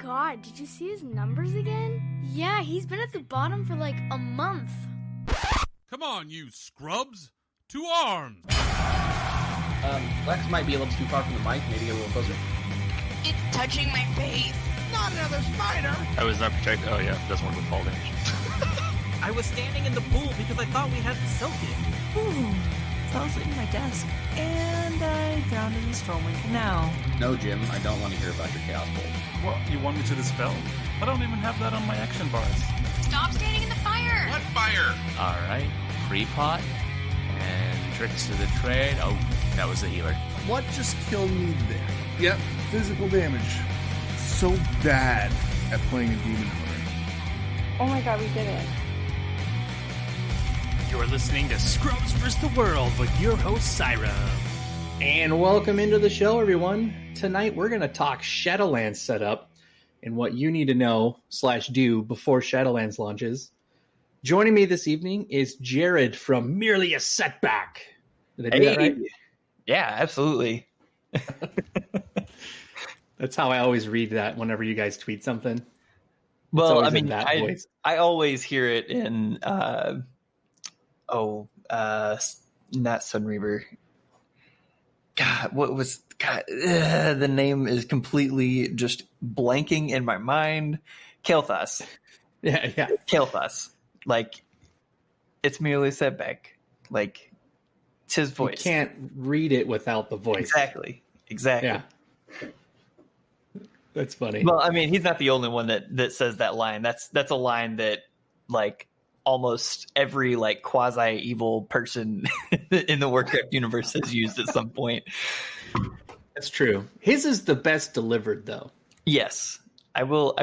god, did you see his numbers again? Yeah, he's been at the bottom for like a month. Come on, you scrubs! To arms! Lex might be a little too far from the mic. Maybe get a little closer. It's touching my face. Not another spider! I was not protected. Oh yeah, doesn't work with fall damage. I was standing in the pool because I thought we had the Silken. Ooh, fell asleep at my desk. And I drowned in the Stormwind Canal. No, Jim, I don't want to hear about your Chaos Bolt. What, you want me to dispel? I don't even have that on my action bars. Stop standing in the fire. What fire? Alright, pre-pot, and tricks to the trade. Oh, that was the healer. What just killed me there? Yep, physical damage. So bad at playing a demon hunter. Oh my god, we did it. You're listening to Scrubs vs. the World with your host, Syra. And welcome into the show, everyone. Tonight, we're going to talk Shadowlands setup and what you need to know / do before Shadowlands launches. Joining me this evening is Jared from Merely a Setback. Did I do that right? Yeah, absolutely. That's how I always read that whenever you guys tweet something. Well, I mean, I always hear it in, not Sunreaver. The name is completely just blanking in my mind. Kael'thas. Yeah. Kael'thas. Like, it's merely Setback. Like, it's his voice. You can't read it without the voice. Exactly. Yeah. That's funny. Well, I mean, he's not the only one that says that line. That's a line that, like, almost every, like, quasi-evil person in the Warcraft universe has used at some point. That's true. His is the best delivered, though. Yes. I will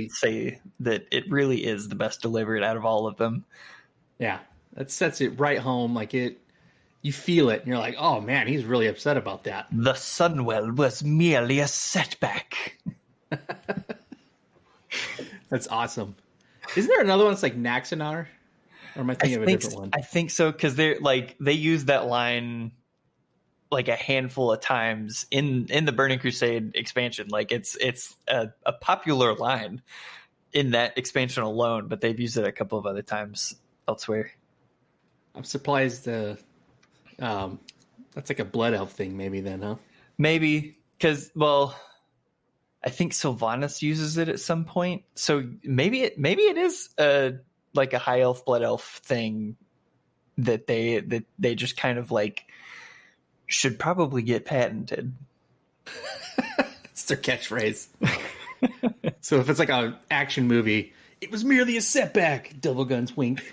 say that it really is the best delivered out of all of them. Yeah. That sets it right home. Like, you feel it, and you're like, oh, man, he's really upset about that. The Sunwell was merely a setback. That's awesome. Isn't there another one that's like Naxanar? Or am I thinking of a different one? I think so, because they use that line like a handful of times in the Burning Crusade expansion. Like it's a popular line in that expansion alone, but they've used it a couple of other times elsewhere. I'm surprised that's like a blood elf thing maybe then, huh? Maybe, because, well, I think Sylvanas uses it at some point. So maybe it is like a high elf, blood elf thing that they just kind of like should probably get patented. It's their catchphrase. So if it's like an action movie, it was merely a setback. Double guns wink.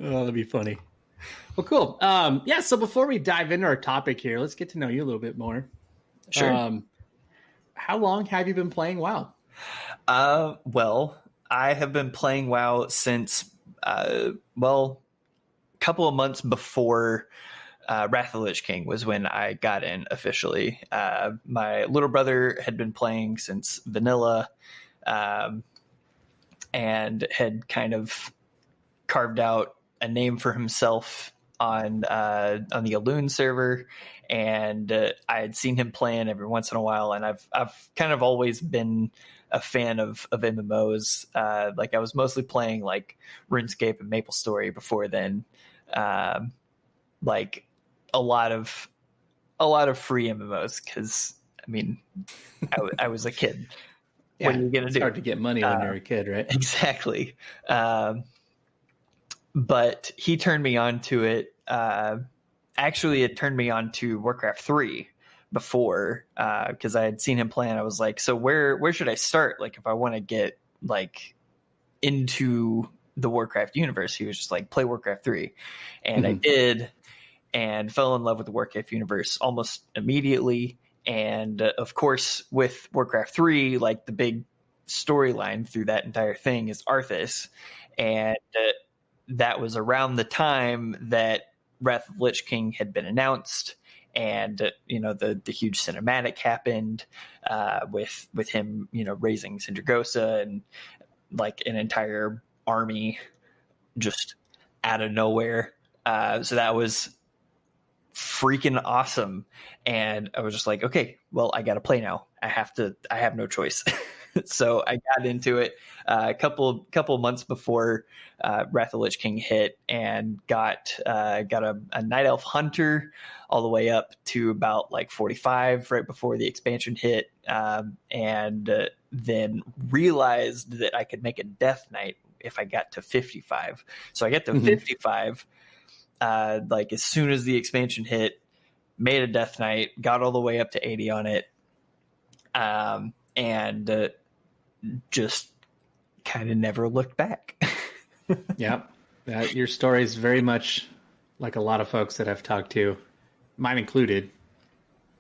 Oh, that'd be funny. Well, cool. So before we dive into our topic here, let's get to know you a little bit more. Sure. How long have you been playing WoW? Well, I have been playing WoW since, a couple of months before Wrath of the Lich King was when I got in officially. My little brother had been playing since vanilla, and had kind of carved out a name for himself on the Elune server, and I had seen him playing every once in a while, and I've kind of always been a fan of MMOs. Like I was mostly playing like RuneScape and MapleStory before then. Like a lot of free MMOs, because I mean I was a kid. Yeah, what are you gonna do? It's hard to get money when you're a kid, right? Exactly. But he turned me on to it. Actually, it turned me on to Warcraft 3 before, because I had seen him play, and I was like, so where should I start? Like, if I want to get like into the Warcraft universe, he was just like, play Warcraft 3. And I did, and fell in love with the Warcraft universe almost immediately. And of course, with Warcraft 3, like the big storyline through that entire thing is Arthas. And that was around the time that Wrath of the Lich King had been announced, and the huge cinematic happened with him raising Sindragosa and like an entire army just out of nowhere. So that was freaking awesome. And I was just like, okay, well, I got to play now. I have no choice. So I got into it a couple months before Wrath of the Lich King hit, and got a Night Elf Hunter all the way up to about like 45 right before the expansion hit, and then realized that I could make a Death Knight if I got to 55. So I get to 55 like as soon as the expansion hit, made a Death Knight, got all the way up to 80 on it, and just kind of never looked back. Yeah, your story is very much like a lot of folks that I've talked to, mine included.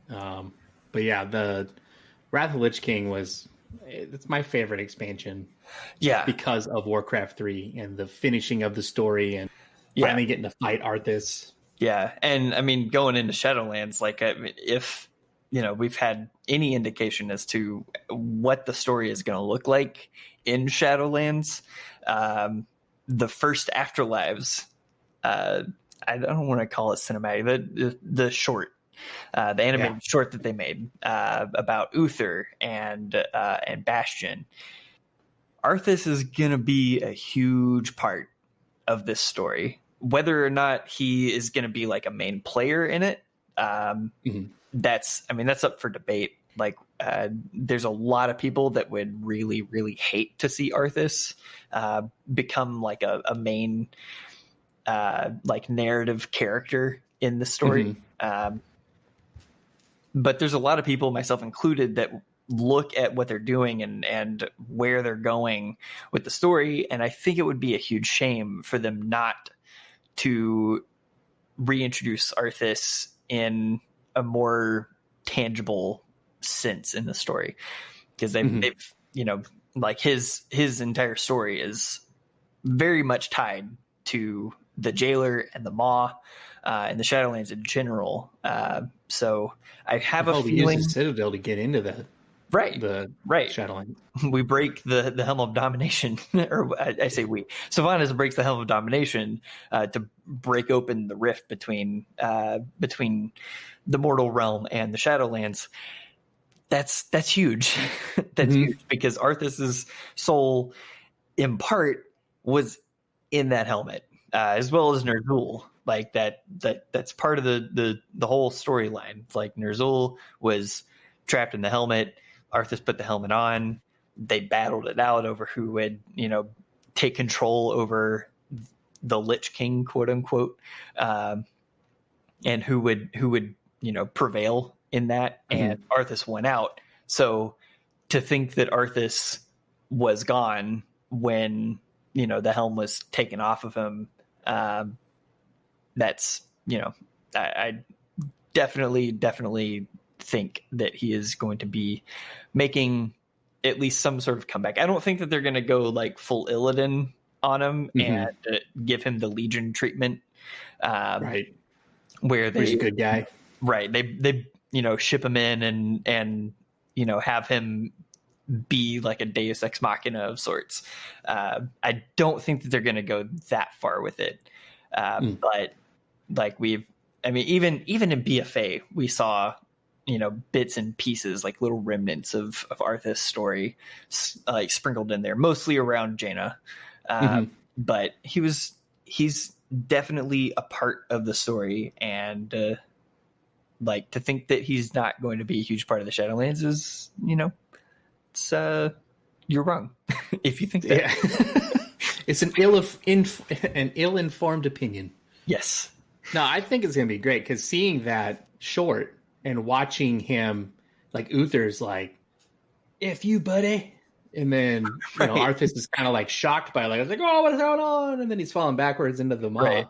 But yeah, the Wrath of the Lich King it's my favorite expansion. Yeah, because of Warcraft 3 and the finishing of the story and finally getting to fight Arthas. Yeah, and I mean, going into Shadowlands, like if we've had any indication as to what the story is going to look like in Shadowlands, the first Afterlives, I don't want to call it cinematic, the short, the animated short that they made about Uther and Bastion. Arthas is going to be a huge part of this story. Whether or not he is going to be like a main player in it, that's up for debate. Like, there's a lot of people that would really, really hate to see Arthas become like a main like narrative character in the story. But there's a lot of people, myself included, that look at what they're doing and where they're going with the story, and I think it would be a huge shame for them not to reintroduce Arthas in a more tangible sense in the story, because they've like his entire story is very much tied to the Jailer and the Maw and the Shadowlands in general. So I have a feeling use the Citadel to get into that. Right. Shadowlands. We break the Helm of Domination, or I say we. Sylvanas breaks the Helm of Domination to break open the rift between the mortal realm and the Shadowlands. That's huge. That's huge, because Arthas's soul, in part, was in that helmet, as well as Ner'zhul. Like that's part of the whole storyline. It's like Ner'zhul was trapped in the helmet. Arthas put the helmet on. They battled it out over who would, take control over the Lich King, quote unquote, and who would prevail in that. And Arthas won out. So to think that Arthas was gone when the helm was taken off of him, that's I definitely think that he is going to be making at least some sort of comeback. I don't think that they're going to go like full Illidan on him and give him the Legion treatment, right? Where he's a good guy, right? They ship him in and have him be like a Deus Ex Machina of sorts. I don't think that they're going to go that far with it, but like even in BFA we saw bits and pieces, like little remnants of Arthas' story, like sprinkled in there, mostly around Jaina. But he's definitely a part of the story, and like to think that he's not going to be a huge part of the Shadowlands is, it's you're wrong if you think that. Yeah. It's an ill-informed opinion. Yes. No, I think it's going to be great, because seeing that short and watching him, like Uther's like, "If you, buddy," and then Arthas is kind of like shocked by it, like, "Oh, what's going on?" And then he's falling backwards into the maw. Right.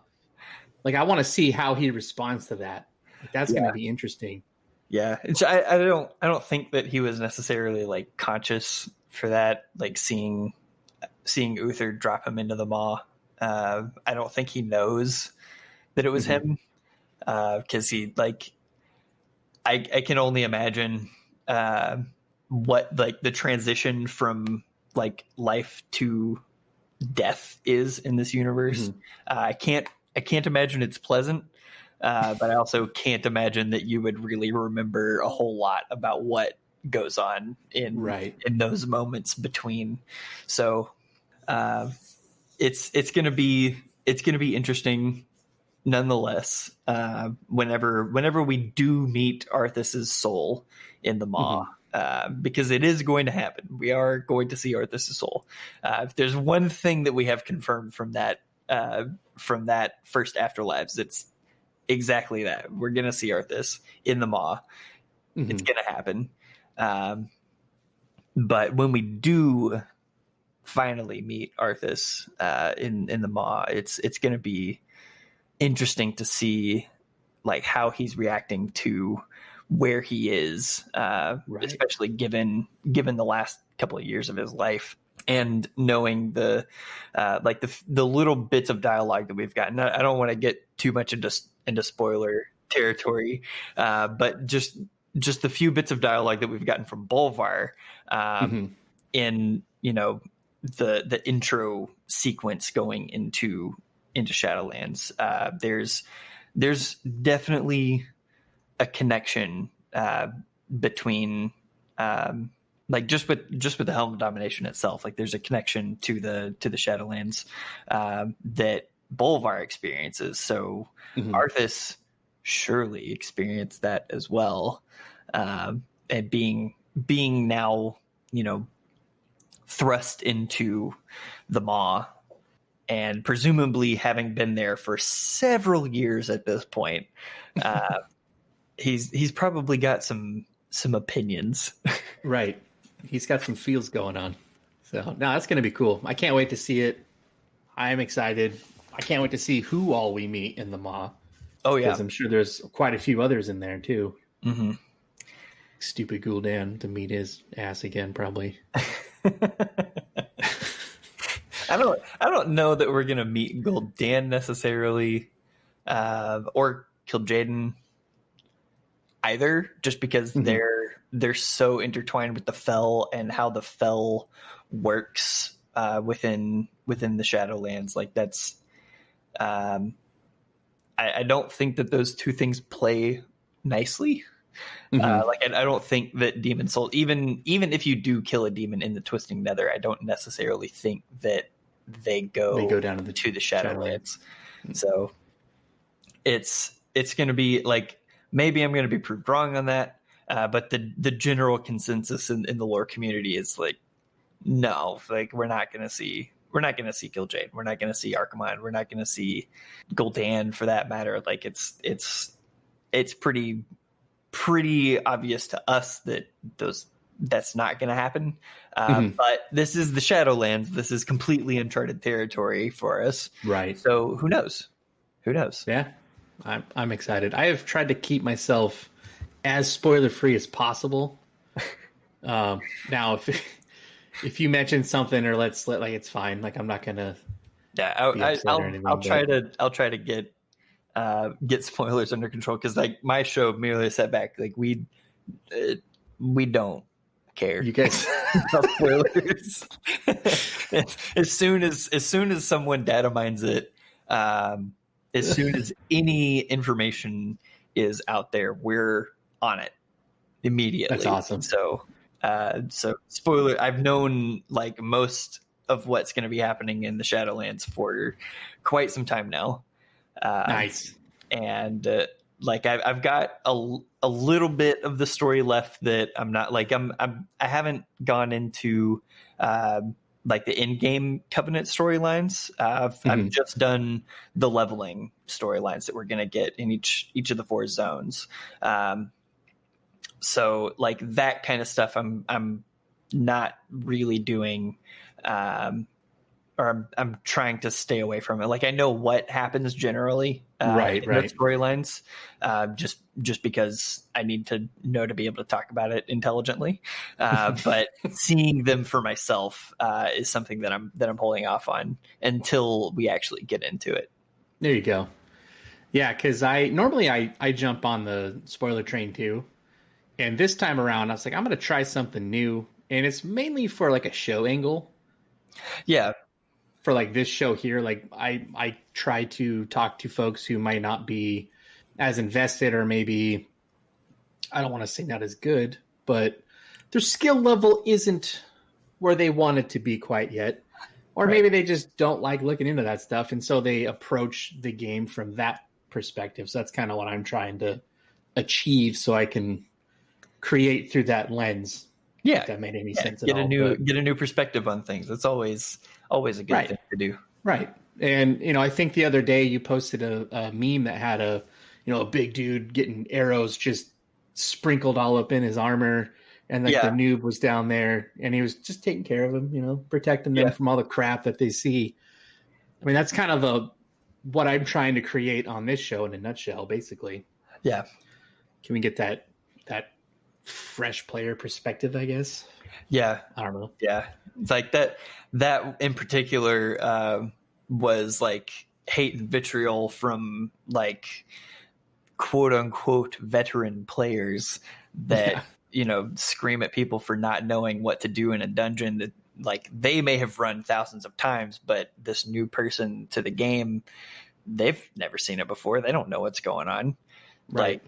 Like, I want to see how he responds to that. Like, that's going to be interesting. Yeah, I don't think that he was necessarily like conscious for that. Like seeing Uther drop him into the maw. I don't think he knows that it was him, because he like. I can only imagine what like the transition from like life to death is in this universe. I can't imagine it's pleasant, but I also can't imagine that you would really remember a whole lot about what goes on in those moments between. So it's gonna be interesting nonetheless. Whenever we do meet Arthas's soul in the maw. Because it is going to happen. We are going to see Arthas' soul. If there's one thing that we have confirmed from that first Afterlives, it's exactly that. We're going to see Arthas in the maw. It's going to happen. But when we do finally meet Arthas in the maw, it's going to be interesting to see like how he's reacting to where he is, especially given the last couple of years of his life, and knowing the little bits of dialogue that we've gotten. I don't want to get too much into spoiler territory, but just the few bits of dialogue that we've gotten from Bolvar in the intro sequence going into Shadowlands. There's definitely a connection between just with the Helm of Domination itself. Like there's a connection to the Shadowlands that Bolvar experiences. So Arthas surely experienced that as well, and being now thrust into the maw, and presumably having been there for several years at this point. He's probably got some opinions. Right. He's got some feels going on. So no, that's going to be cool. I can't wait to see it. I am excited. I can't wait to see who all we meet in the maw. Oh yeah. Because I'm sure there's quite a few others in there too. Mm-hmm. Stupid Gul'dan to meet his ass again, probably. I don't know that we're going to meet Gul'dan necessarily, or Kil'jaeden either, just because they're so intertwined with the Fel and how the Fel works within the Shadowlands. Like that's I don't think that those two things play nicely. I don't think that Demon Soul, even if you do kill a demon in the Twisting Nether, I don't necessarily think that they go down to the Shadowlands. So it's going to be like, maybe I'm going to be proved wrong on that, but the general consensus in the lore community is like, no, like we're not going to see Kil'jaeden, we're not going to see Archimonde, we're not going to see Gul'dan for that matter. Like it's pretty obvious to us that that's not going to happen. But this is the Shadowlands. This is completely uncharted territory for us. Right. So who knows? Yeah. I'm excited. I have tried to keep myself as spoiler free as possible. Now, if you mention something or it's fine. Like I'm not gonna. Yeah, I'll try to get spoilers under control, because like my show, merely a setback. Like we don't care. You guys about spoilers. as soon as someone data mines it. As soon as any information is out there, we're on it immediately. That's awesome. So spoiler, I've known like most of what's going to be happening in the Shadowlands for quite some time now. Nice. And like I've got a little bit of the story left that I'm not like I haven't gone into like the in-game Covenant storylines. I've just done the leveling storylines that we're going to get in each of the 4 zones. So like that kind of stuff I'm not really doing, or I'm trying to stay away from it. Like I know what happens generally in those storylines, just because I need to know to be able to talk about it intelligently. But seeing them for myself is something that I'm holding off on until we actually get into it. There you go. Yeah, because I normally jump on the spoiler train too, and this time around I was like, I'm going to try something new, and it's mainly for like a show angle. Yeah. For like this show here, like I try to talk to folks who might not be as invested, or maybe I don't want to say not as good, but their skill level isn't where they want it to be quite yet. Or maybe they just don't like looking into that stuff, and so they approach the game from that perspective. So that's kind of what I'm trying to achieve, so I can create through that lens. Yeah, if that made any sense get at all. get a new perspective on things. That's always a good thing to do. Right. And I think the other day you posted a meme that had a big dude getting arrows just sprinkled all up in his armor. And the noob was down there, and he was just taking care of them, protecting them from all the crap that they see. I mean, that's kind of what I'm trying to create on this show in a nutshell, basically. Yeah. Can we get that fresh player perspective, I guess? Yeah. I don't know. Yeah. It's like that in particular was like hate and vitriol from like quote unquote veteran players that scream at people for not knowing what to do in a dungeon that like they may have run thousands of times, but this new person to the game, they've never seen it before. They don't know what's going on. Right.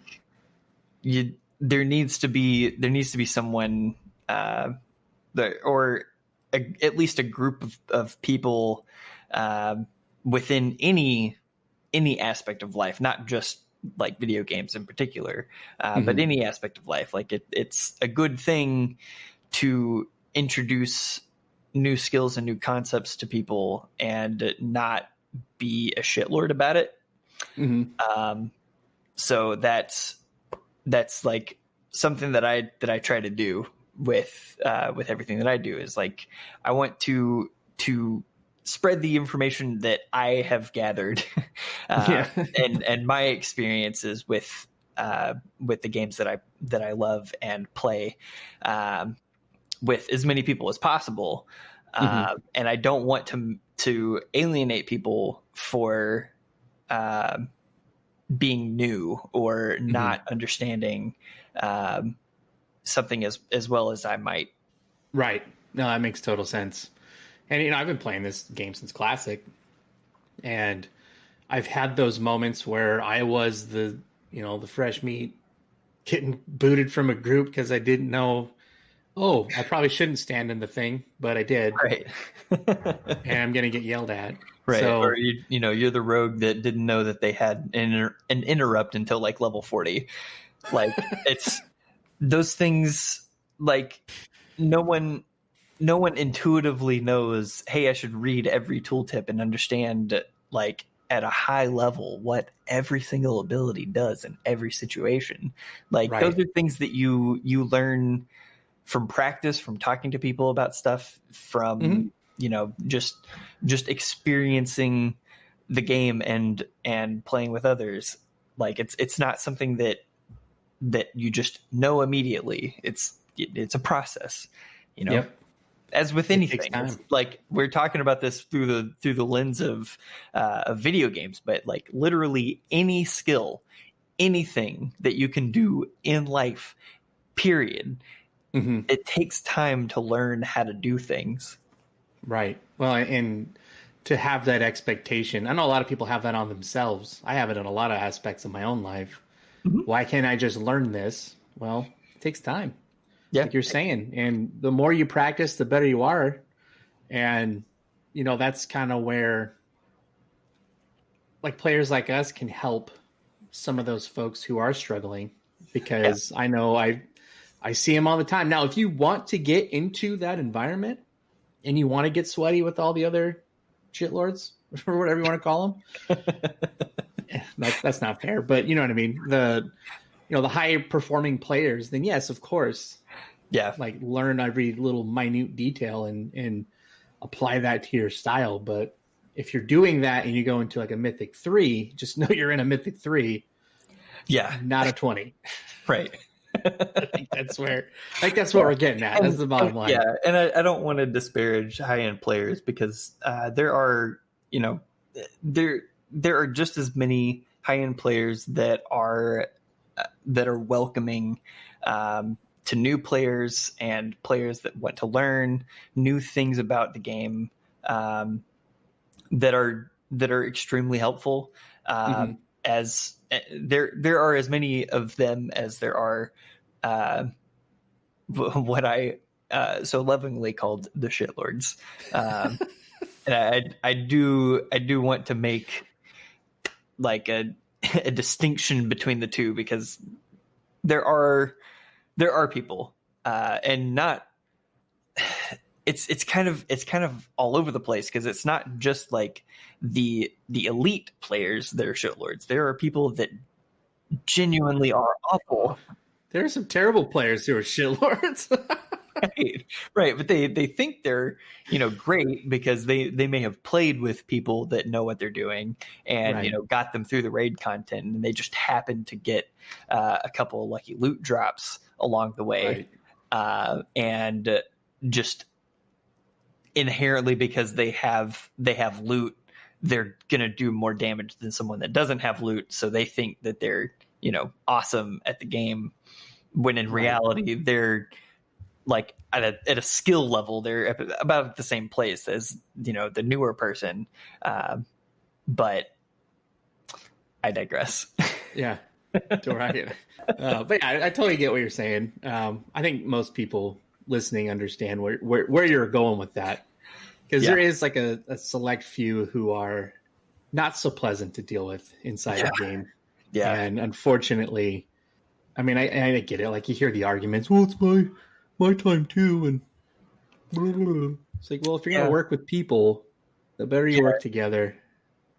Like there needs to be someone or at least a group of people within any aspect of life, not just like video games in particular, but any aspect of life. Like it's a good thing to introduce new skills and new concepts to people and not be a shitlord about it. So that's like something that I try to do with everything that I do is like, I want to spread the information that I have gathered and my experiences with the games that I love and play with as many people as possible. And I don't want to alienate people for being new or not understanding something as well as I might. Right. No, that makes total sense. And, I've been playing this game since Classic, and I've had those moments where I was the fresh meat getting booted from a group because I didn't know, I probably shouldn't stand in the thing, but I did. Right. And I'm going to get yelled at. Right. So, or, you're the rogue that didn't know that they had an interrupt until like level 40. Like it's those things, like no one intuitively knows, hey, I should read every tooltip and understand like at a high level what every single ability does in every situation. Like those are things that you learn from practice, from talking to people about stuff, from just experiencing the game and playing with others. Like it's not something that you just know immediately. It's a process, Yep. As with anything. It's like we're talking about this through the lens of video games, but like literally any skill, anything that you can do in life, period. It takes time to learn how to do things. Right. Well, and to have that expectation, I know a lot of people have that on themselves. I have it in a lot of aspects of my own life. Why can't I just learn this? Well, it takes time. Yeah. Like you're saying. And the more you practice, the better you are. And, that's kind of where like players like us can help some of those folks who are struggling, because I know I see them all the time. Now, if you want to get into that environment and you want to get sweaty with all the other shitlords or whatever you want to call them, that's not fair, but you know what I mean? The high performing players, then yes, of course. Yeah. Like learn every little minute detail and apply that to your style. But if you're doing that and you go into like a Mythic 3, just know you're in a Mythic 3. Yeah. Not a 20. Right. I think that's what we're getting at. That's the bottom line. Yeah. And I don't want to disparage high end players, because there are just as many high end players that are welcoming to new players and players that want to learn new things about the game, that are extremely helpful. as there are as many of them as there are what I so lovingly called the shitlords. And I do want to make like a distinction between the two, because there are people and not it's kind of all over the place, because it's not just like the elite players that are shitlords. There are people that genuinely are awful. There are some terrible players who are shitlords. Right. But they think they're, great because they may have played with people that know what they're doing and, Right. Got them through the raid content, and they just happen to get a couple of lucky loot drops along the way. Right. And just inherently, because they have loot, they're going to do more damage than someone that doesn't have loot. So they think that they're, awesome at the game, when in reality, they're like at a skill level, they're about at the same place as, the newer person. But I digress. Yeah. Right. But yeah, I totally get what you're saying. I think most people listening understand where you're going with that, because there is like a select few who are not so pleasant to deal with inside the game. Yeah. And unfortunately, I mean, I get it. Like, you hear the arguments, well, it's my time too. And blah, blah, blah. It's like, well, if you're going to work with people, the better you work together,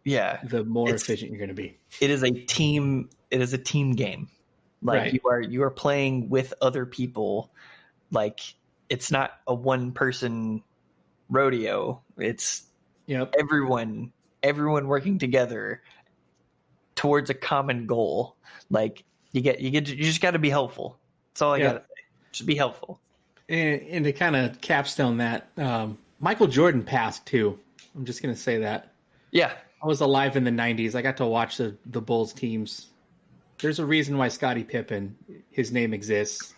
the more efficient you're going to be. It is a team game. Like, you are playing with other people. Like, it's not a one person rodeo. It's everyone working together towards a common goal. Like, you just got to be helpful. That's all I got to say. Just be helpful. And to kind of capstone that, Michael Jordan passed too. I'm just going to say that. Yeah. I was alive in the 90s. I got to watch the Bulls teams. There's a reason why Scottie Pippen, his name exists,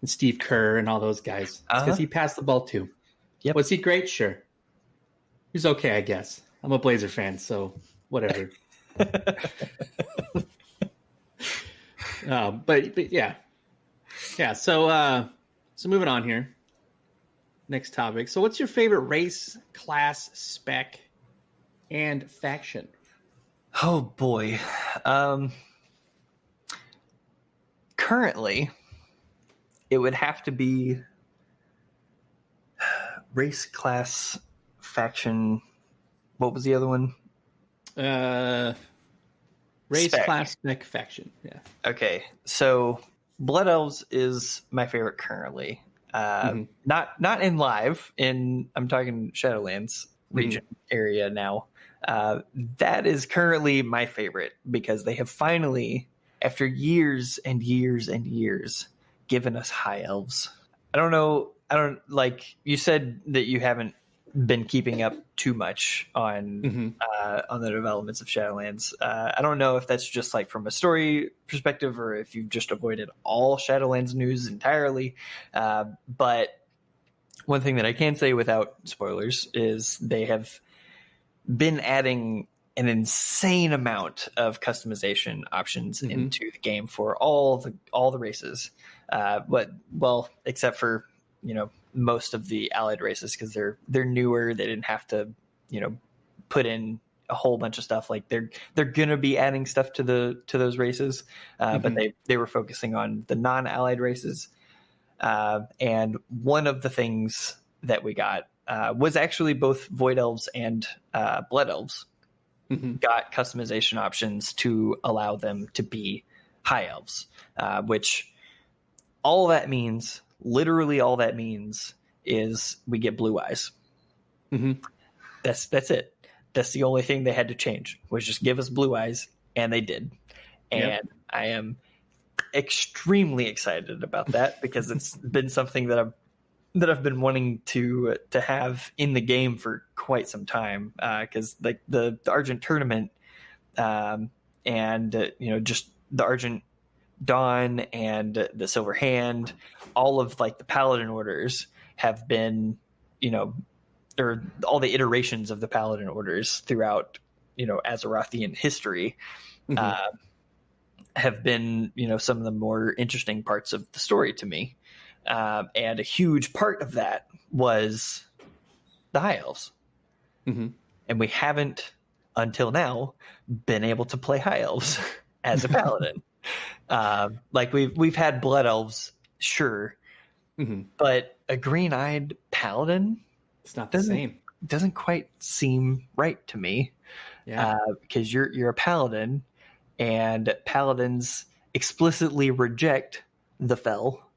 and Steve Kerr and all those guys. It's because he passed the ball too. Yep. Was he great? Sure. He was okay, I guess. I'm a Blazer fan, so whatever. But yeah. Yeah, so moving on here. Next topic. So what's your favorite race, class, spec, and faction? Oh boy. Currently, it would have to be race, class, faction. What was the other one? Race, Spec. class, spec, faction. Yeah. Okay, so Blood Elves is my favorite currently. Not in live. I'm talking Shadowlands region area now. That is currently my favorite, because they have finally, after years and years and years, given us high elves. I don't like you said that you haven't been keeping up too much on the developments of Shadowlands. I don't know if that's just like from a story perspective, or if you've just avoided all Shadowlands news entirely. But one thing that I can say without spoilers is they have been adding an insane amount of customization options into the game for all the races. Except for, most of the allied races, because they're newer. They didn't have to, put in a whole bunch of stuff. Like, they're gonna be adding stuff to those races, but they were focusing on the non-allied races. And one of the things that we got was actually both Void Elves and Blood Elves got customization options to allow them to be High Elves, which all that means, literally all that means, is we get blue eyes. That's it. That's the only thing they had to change, was just give us blue eyes, and they did. And I am extremely excited about that, because it's been something that I've been wanting to have in the game for quite some time. Because like the Argent tournament, and just the Argent Dawn and the Silver Hand, all of like the Paladin orders have been, or all the iterations of the Paladin orders throughout, Azerothian history have been, some of the more interesting parts of the story to me. And a huge part of that was the High Elves. Mm-hmm. And we haven't, until now, been able to play High Elves as a paladin. Like we've had Blood Elves, sure, but a green-eyed paladin, it's not the same. Doesn't quite seem right to me. Yeah, because you're a paladin, and paladins explicitly reject the fell,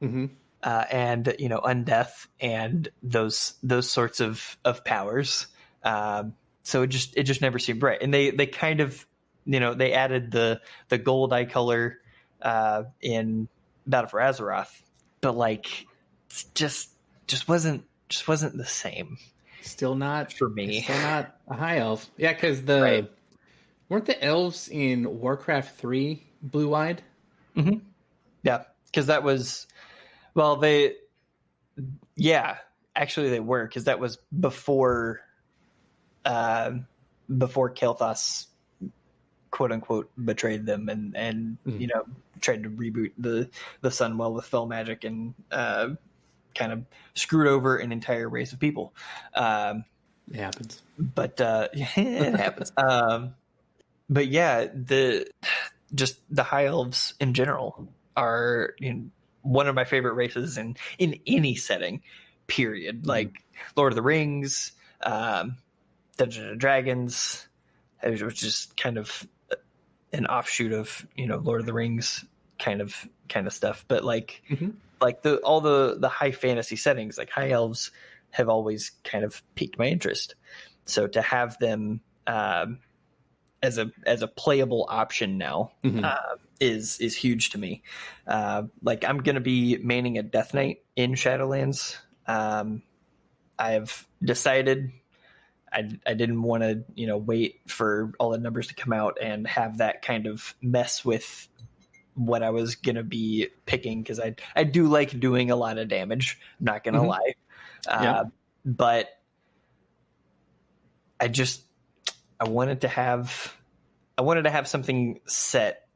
and undeath and those sorts of powers. So it just never seemed right. And they kind of, they added the gold eye color in Battle for Azeroth, but like just wasn't the same. Still not for me. Still not a high elf. Yeah, because weren't the elves in Warcraft 3 blue-eyed? Mm-hmm. Yeah, because that was actually they were, because that was before Kael'thas quote unquote betrayed them and tried to reboot the Sunwell with fell magic and kind of screwed over an entire race of people. It happens. But it happens. But yeah, the High Elves in general are one of my favorite races in any setting, period. Like Lord of the Rings, Dungeons and Dragons, which is kind of an offshoot of Lord of the Rings kind of stuff. But like all the high fantasy settings, like High Elves have always kind of piqued my interest. So to have them as a playable option now is huge to me. Like I'm going to be maining a Death Knight in Shadowlands. I've decided I didn't want to wait for all the numbers to come out and have that kind of mess with what I was going to be picking, because I do like doing a lot of damage. I'm not going to lie. But I wanted to have something set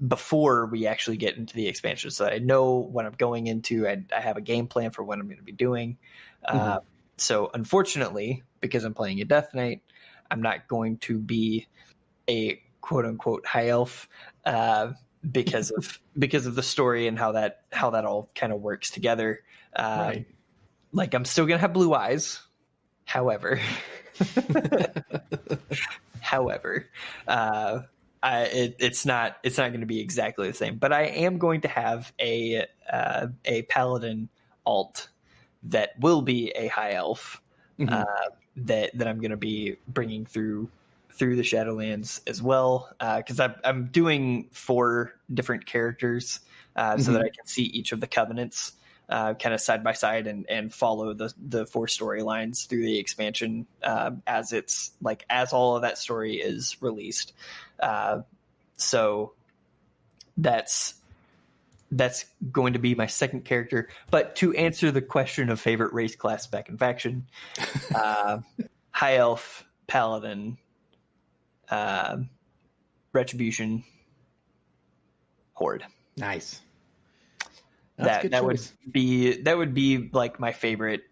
before we actually get into the expansion, so that I know what I'm going into. I have a game plan for what I'm going to be doing. So unfortunately, because I'm playing a Death Knight, I'm not going to be a quote unquote high elf because of the story and how that all kind of works together. Right. Like I'm still gonna have blue eyes, however. It's not going to be exactly the same, but I am going to have a paladin alt that will be a high elf that I'm going to be bringing through the Shadowlands as well, because I'm doing 4 different characters so that I can see each of the covenants kind of side by side and follow the 4 storylines through the expansion as all of that story is released. So that's going to be my second character. But to answer the question of favorite race, class, spec, and faction, high elf, paladin, retribution, horde. Nice. That would be like my favorite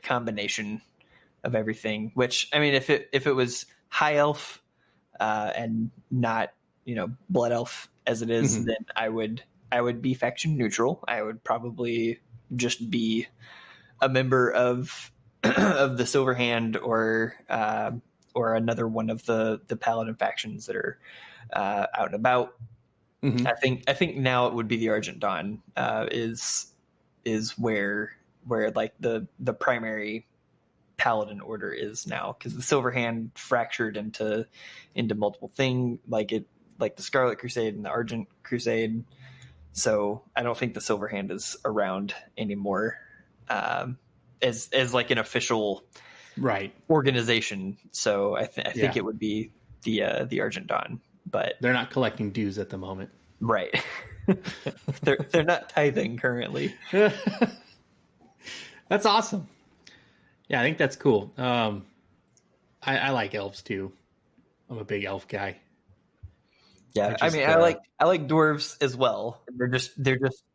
combination of everything. Which, I mean, if it was high elf and not blood elf as it is, then I would be faction neutral. I would probably just be a member of of the Silver Hand or another one of the paladin factions that are out and about. I think now it would be the Argent Dawn is where like the primary paladin order is now, because the Silver Hand fractured into multiple things, like the Scarlet Crusade and the Argent Crusade. So I don't think the Silver Hand is around anymore as like an official organization. So I think it would be the Argent Dawn. But they're not collecting dues at the moment. Right. they're not tithing currently. That's awesome. Yeah, I think that's cool. I like elves too. I'm a big elf guy. Yeah, I mean, I like dwarves as well.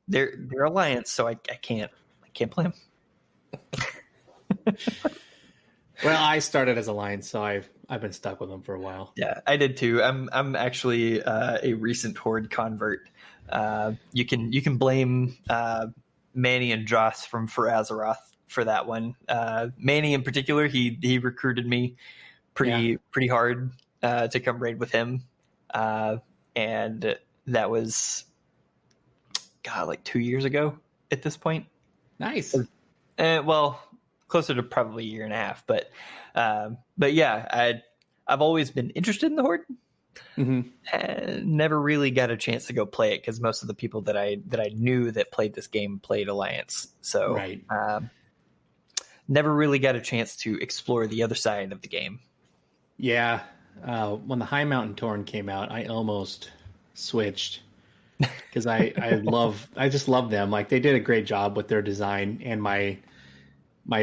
They're alliance, so I can't play them. Well, I started as alliance, so I've been stuck with them for a while. Yeah, I did too. I'm actually a recent horde convert. You can blame Manny and Joss from For Azeroth for that one. Manny in particular, he recruited me pretty hard to come raid with him, and that was like 2 years ago at this point. Nice. Well, closer to probably a year and a half, but yeah, I've always been interested in the horde. Never really got a chance to go play it because most of the people that I knew that played this game played Alliance, so right. Never really got a chance to explore the other side of the game. Yeah, when the High Mountain Torn came out, I almost switched because I just love them. Like, they did a great job with their design, and my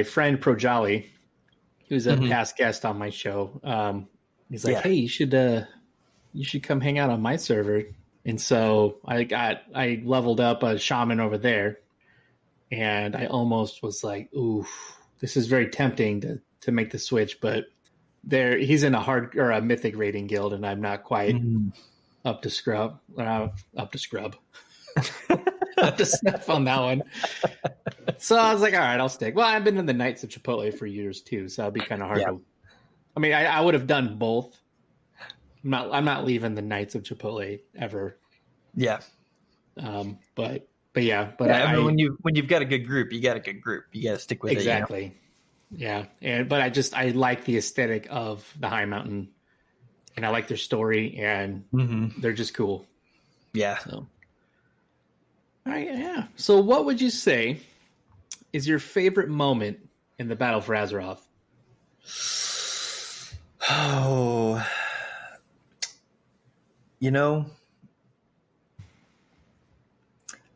friend Projali, who's a past guest on my show, he's like, hey, you should come hang out on my server. And so I leveled up a shaman over there, and I almost was like, ooh, this is very tempting to make the switch, but he's in a mythic raiding guild, and I'm not quite up to scrub. Up to snuff on that one. So I was like, all right, I'll stick. Well, I've been in the Knights of Chipotle for years too, so it'd be kind of hard to. I mean, I would have done both. I'm not leaving the Knights of Chipotle ever. Yeah. But I mean, when you've got a good group, you got a good group. You got to stick with exactly. it. Exactly. Yeah. But I like the aesthetic of the High Mountain, and I like their story, and they're just cool. Yeah. So. All right. Yeah. So what would you say is your favorite moment in the Battle for Azeroth? Oh,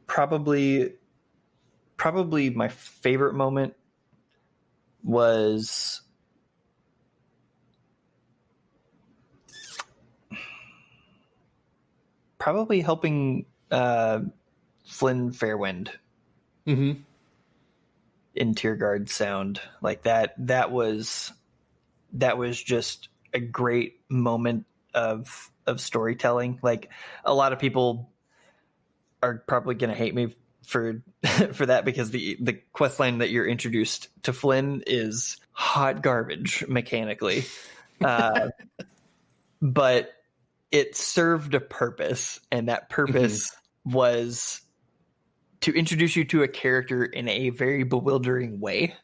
probably my favorite moment was probably helping Flynn Fairwind in Tierguard Sound. Like that was just a great moment of storytelling. Like, a lot of people are probably going to hate me for that, because the quest line that you're introduced to Flynn is hot garbage mechanically. But it served a purpose, and that purpose was to introduce you to a character in a very bewildering way,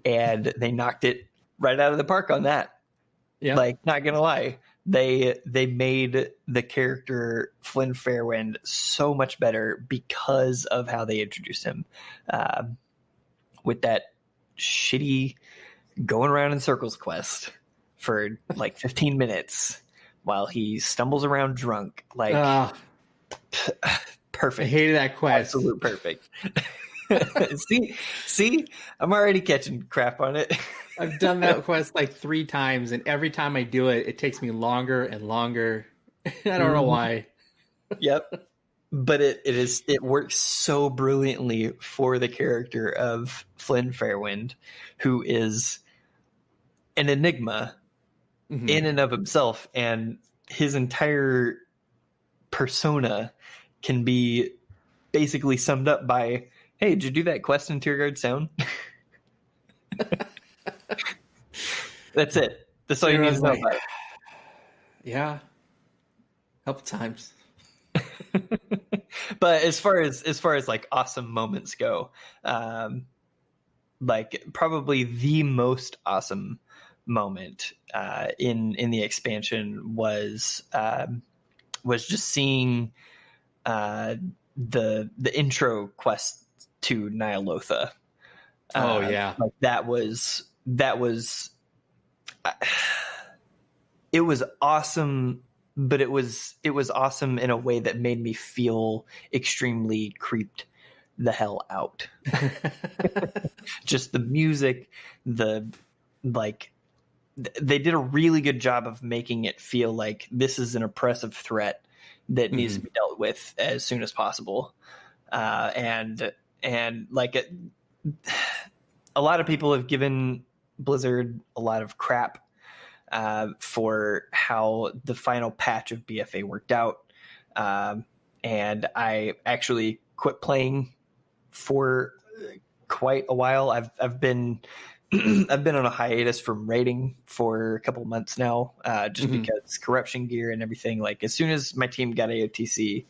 and they knocked it right out of the park on that. Yeah. Like, not gonna lie, they made the character Flynn Fairwind so much better because of how they introduced him, with that shitty going around in circles quest for like 15 minutes while he stumbles around drunk. Like, perfect. I hated that quest. Absolute perfect. See, I'm already catching crap on it. I've done that quest like 3 times, and every time I do it, it takes me longer and longer. I don't know why. Yep. But it works so brilliantly for the character of Flynn Fairwind, who is an enigma in and of himself, and his entire persona can be basically summed up by, hey, did you do that quest in Tierguard Sound? That's it. That's all you need to know about it. Yeah. A couple times. But as far as like awesome moments go, like, probably the most awesome moment in the expansion was just seeing the intro quest to Nyalotha. Like, that was it was awesome, but it was awesome in a way that made me feel extremely creeped the hell out. Just the music, the they did a really good job of making it feel like this is an oppressive threat that needs to be dealt with as soon as possible. And like a lot of people have given Blizzard a lot of crap for how the final patch of BFA worked out. And I actually quit playing for quite a while. I've been I've been on a hiatus from raiding for a couple of months now, just because corruption gear and everything. Like as soon as my team got AOTC,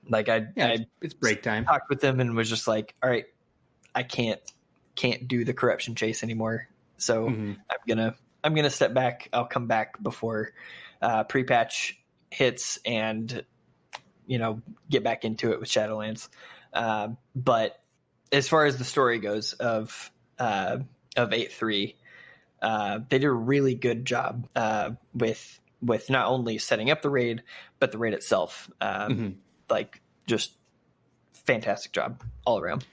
like it's break time. Talked with them and was just like, all right, I can't do the corruption chase anymore. So I'm gonna step back. I'll come back before pre-patch hits and get back into it with Shadowlands. But as far as the story goes of 8.3, they did a really good job with not only setting up the raid, but the raid itself. Like just fantastic job all around.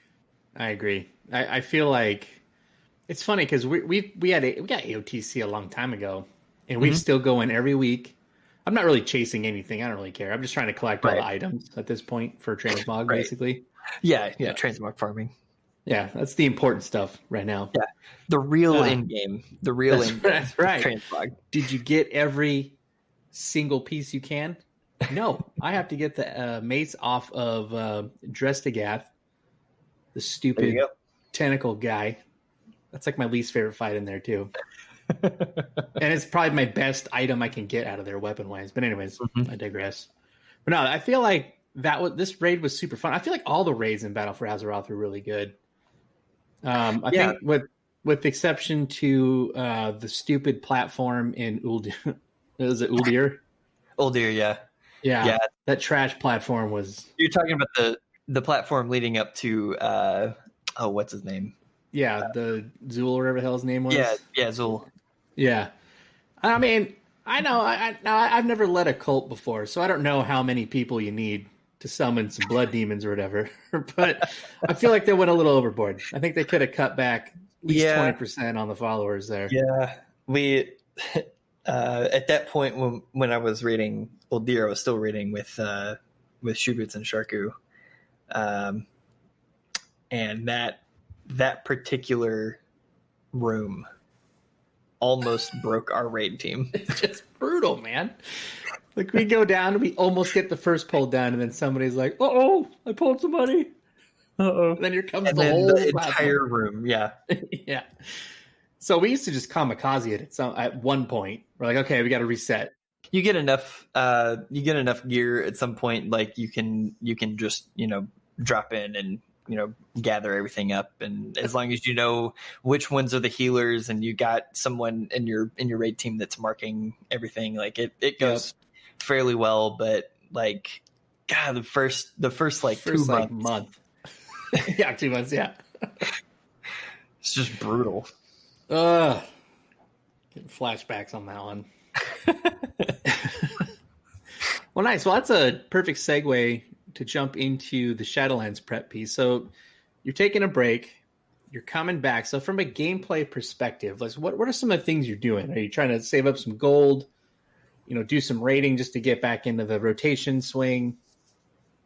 I agree. I feel like it's funny because we got AOTC a long time ago, and we still go in every week. I'm not really chasing anything. I don't really care. I'm just trying to collect all the items at this point for transmog, basically. Yeah, transmog farming. Yeah, that's the important stuff right now. Yeah, the real in-game. The real in-game. That's right. Transmog. Did you get every single piece you can? No, I have to get the mace off of Drestagath, the stupid tentacle guy. That's like my least favorite fight in there too. And it's probably my best item I can get out of there weapon-wise. But anyways, I digress. But no, I feel like this raid was super fun. I feel like all the raids in Battle for Azeroth were really good. I think with the exception to the stupid platform in Uldir. Is it Uldir? Uldir, yeah. Yeah. That trash platform was... You're talking about the platform leading up to... what's his name? Yeah, the Zool or whatever the hell his name was. Yeah, Zool. Yeah. I mean, I know I've never led a cult before, so I don't know how many people you need to summon some blood demons or whatever. But I feel like they went a little overboard. I think they could have cut back at least 20% on the followers there. Yeah. We at that point when I was raiding Uldir, I was still raiding with Shoeboots and Sharku. And that particular room almost broke our raid team. It's just brutal, man. Like we go down and we almost get the first pull down, and then somebody's like, "Uh-oh, I pulled somebody." Uh-oh. Then here comes the whole entire room. Yeah. Yeah. So we used to just kamikaze it at one point. We're like, okay, we got to reset. You get enough gear at some point, like you can just, drop in and, gather everything up. And as long as you know which ones are the healers and you got someone in your raid team that's marking everything, like it goes fairly well. But like, God, the first like 2 months. Yeah, 2 months. Yeah. It's just brutal. Getting flashbacks on that one. Well, nice. Well, that's a perfect segue to jump into the Shadowlands prep piece. So you're taking a break, you're coming back. So from a gameplay perspective, like what are some of the things you're doing? Are you trying to save up some gold, do some raiding just to get back into the rotation swing?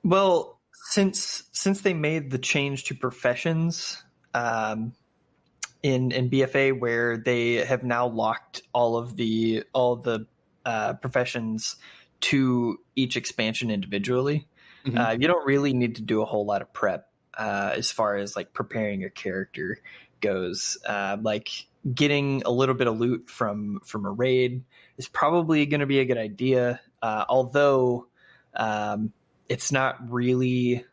Well, since they made the change to professions in BFA, where they have now locked all the professions to each expansion individually, you don't really need to do a whole lot of prep as far as like preparing your character goes. Like getting a little bit of loot from a raid is probably going to be a good idea, although it's not really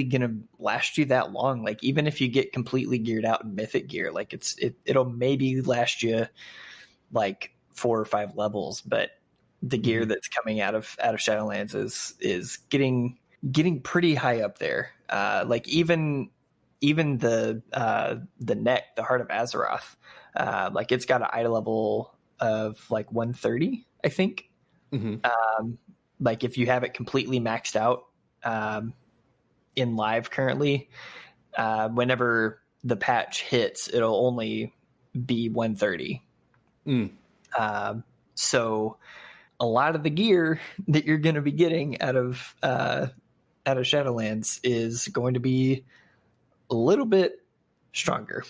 going to last you that long. Like even if you get completely geared out in mythic gear, like it'll maybe last you like 4 or 5 levels, but the gear that's coming out of Shadowlands is getting pretty high up there. Like even the neck, the Heart of Azeroth, like it's got an eye level of like 130, I think. Like if you have it completely maxed out in live currently, whenever the patch hits, it'll only be 130. Mm. So a lot of the gear that you're going to be getting out of Shadowlands is going to be a little bit stronger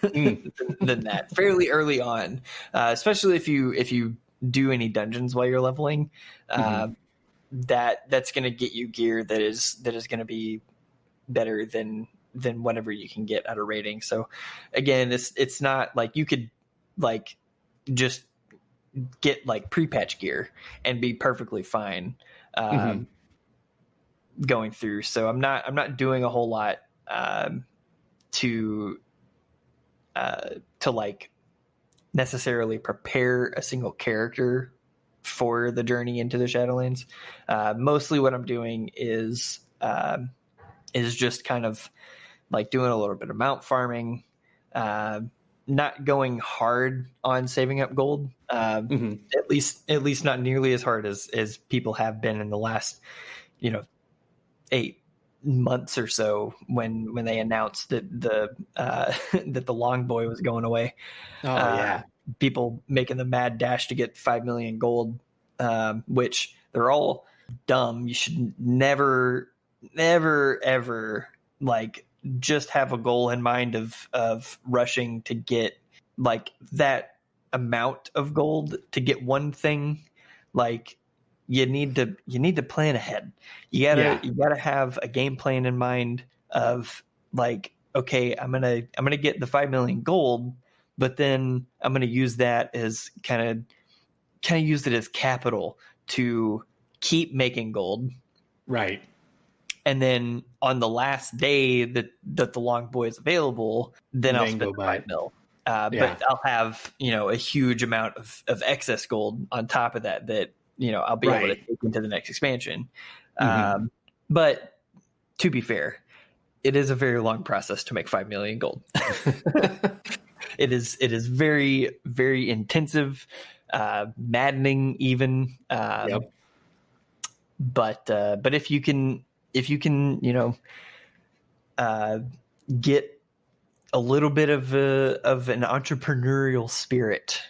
than that fairly early on, especially if you do any dungeons while you're leveling. That's going to get you gear that is going to be better than whatever you can get out of raiding. So again, it's not like you could like just get like pre-patch gear and be perfectly fine going through. So I'm not doing a whole lot to like necessarily prepare a single character for the journey into the Shadowlands. Mostly what I'm doing is just kind of like doing a little bit of mount farming, not going hard on saving up gold. At least not nearly as hard as people have been in the last, 8 months or so when they announced that that the long boy was going away. People making the mad dash to get 5 million gold, which they're all dumb. You should never ever like just have a goal in mind of rushing to get like that amount of gold to get one thing. Like you need to plan ahead. You gotta have a game plan in mind of like, okay, I'm gonna get the 5 million gold, but then I'm gonna use that as kind of use it as capital to keep making gold. Right. And then on the last day that the long boy is available, then I'll spend 5 mil. But I'll have, a huge amount of excess gold on top of that I'll be able to take into the next expansion. But to be fair, it is a very long process to make 5 million gold. It is very, very intensive, maddening even. But if you can, get a little bit of an entrepreneurial spirit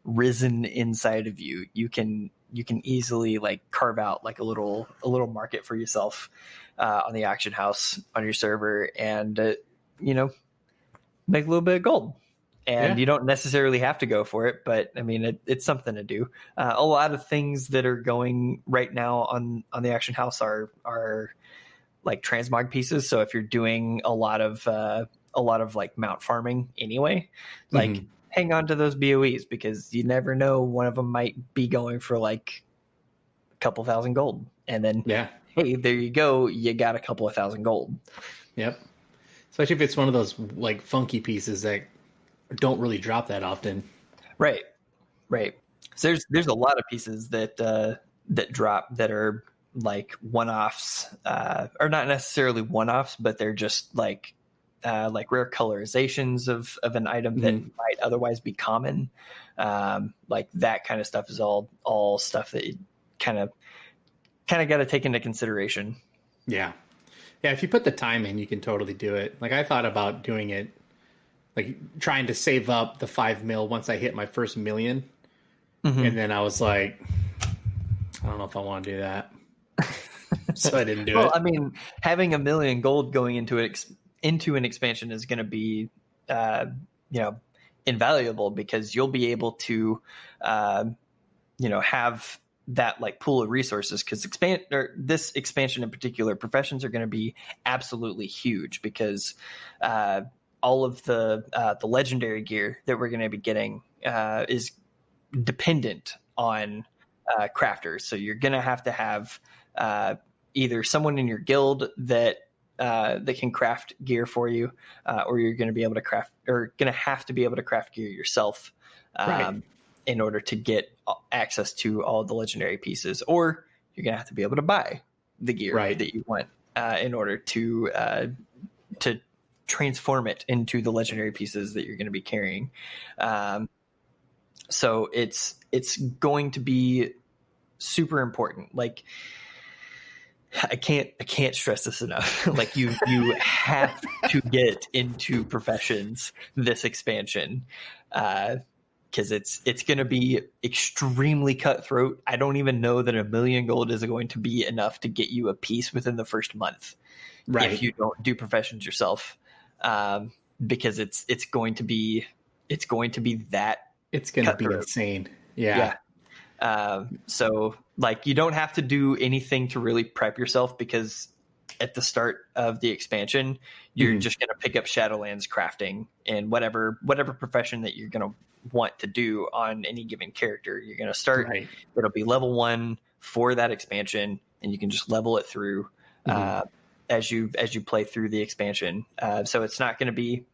risen inside of you, you can easily like carve out like a little market for yourself on the auction house on your server, and make a little bit of gold. And you don't necessarily have to go for it, but I mean, it's something to do. A lot of things that are going right now on the auction house are like transmog pieces. So if you're doing a lot of like mount farming anyway, like hang on to those BOEs, because you never know, one of them might be going for like a couple thousand gold, and then hey, there you go, you got a couple of thousand gold. Yep. Especially if it's one of those like funky pieces that don't really drop that often. Right. So there's a lot of pieces that drop that are like one-offs, or not necessarily one-offs, but they're just like rare colorizations of an item that might otherwise be common. Like that kind of stuff is all stuff that you kind of got to take into consideration. Yeah. If you put the time in, you can totally do it. Like I thought about doing it, like trying to save up the 5 mil once I hit my first million. And then I was like, I don't know if I want to do that. So I didn't do it. Well, I mean, having 1 million gold going into an expansion is going to be, invaluable, because you'll be able to, have that like pool of resources, because this expansion in particular, professions are going to be absolutely huge, because all of the legendary gear that we're going to be getting is dependent on crafters. So you're going to have either someone in your guild that can craft gear for you, or you're going to be able to craft, or going to have to be able to craft gear yourself in order to get access to all the legendary pieces, or you're going to have to be able to buy the gear that you want in order to transform it into the legendary pieces that you're going to be carrying. So it's going to be super important. Like I can't stress this enough. Like you have to get into professions this expansion, because it's going to be extremely cutthroat. I don't even know that 1 million gold is going to be enough to get you a piece within the first month, Right. if you don't do professions yourself, because it's going to be that. It's going to be insane. Yeah. So like you don't have to do anything to really prep yourself, because at the start of the expansion, you're just going to pick up Shadowlands crafting and whatever profession that you're going to want to do on any given character. You're going to start, it'll be level 1 for that expansion, and you can just level it through as you play through the expansion. So it's not going to be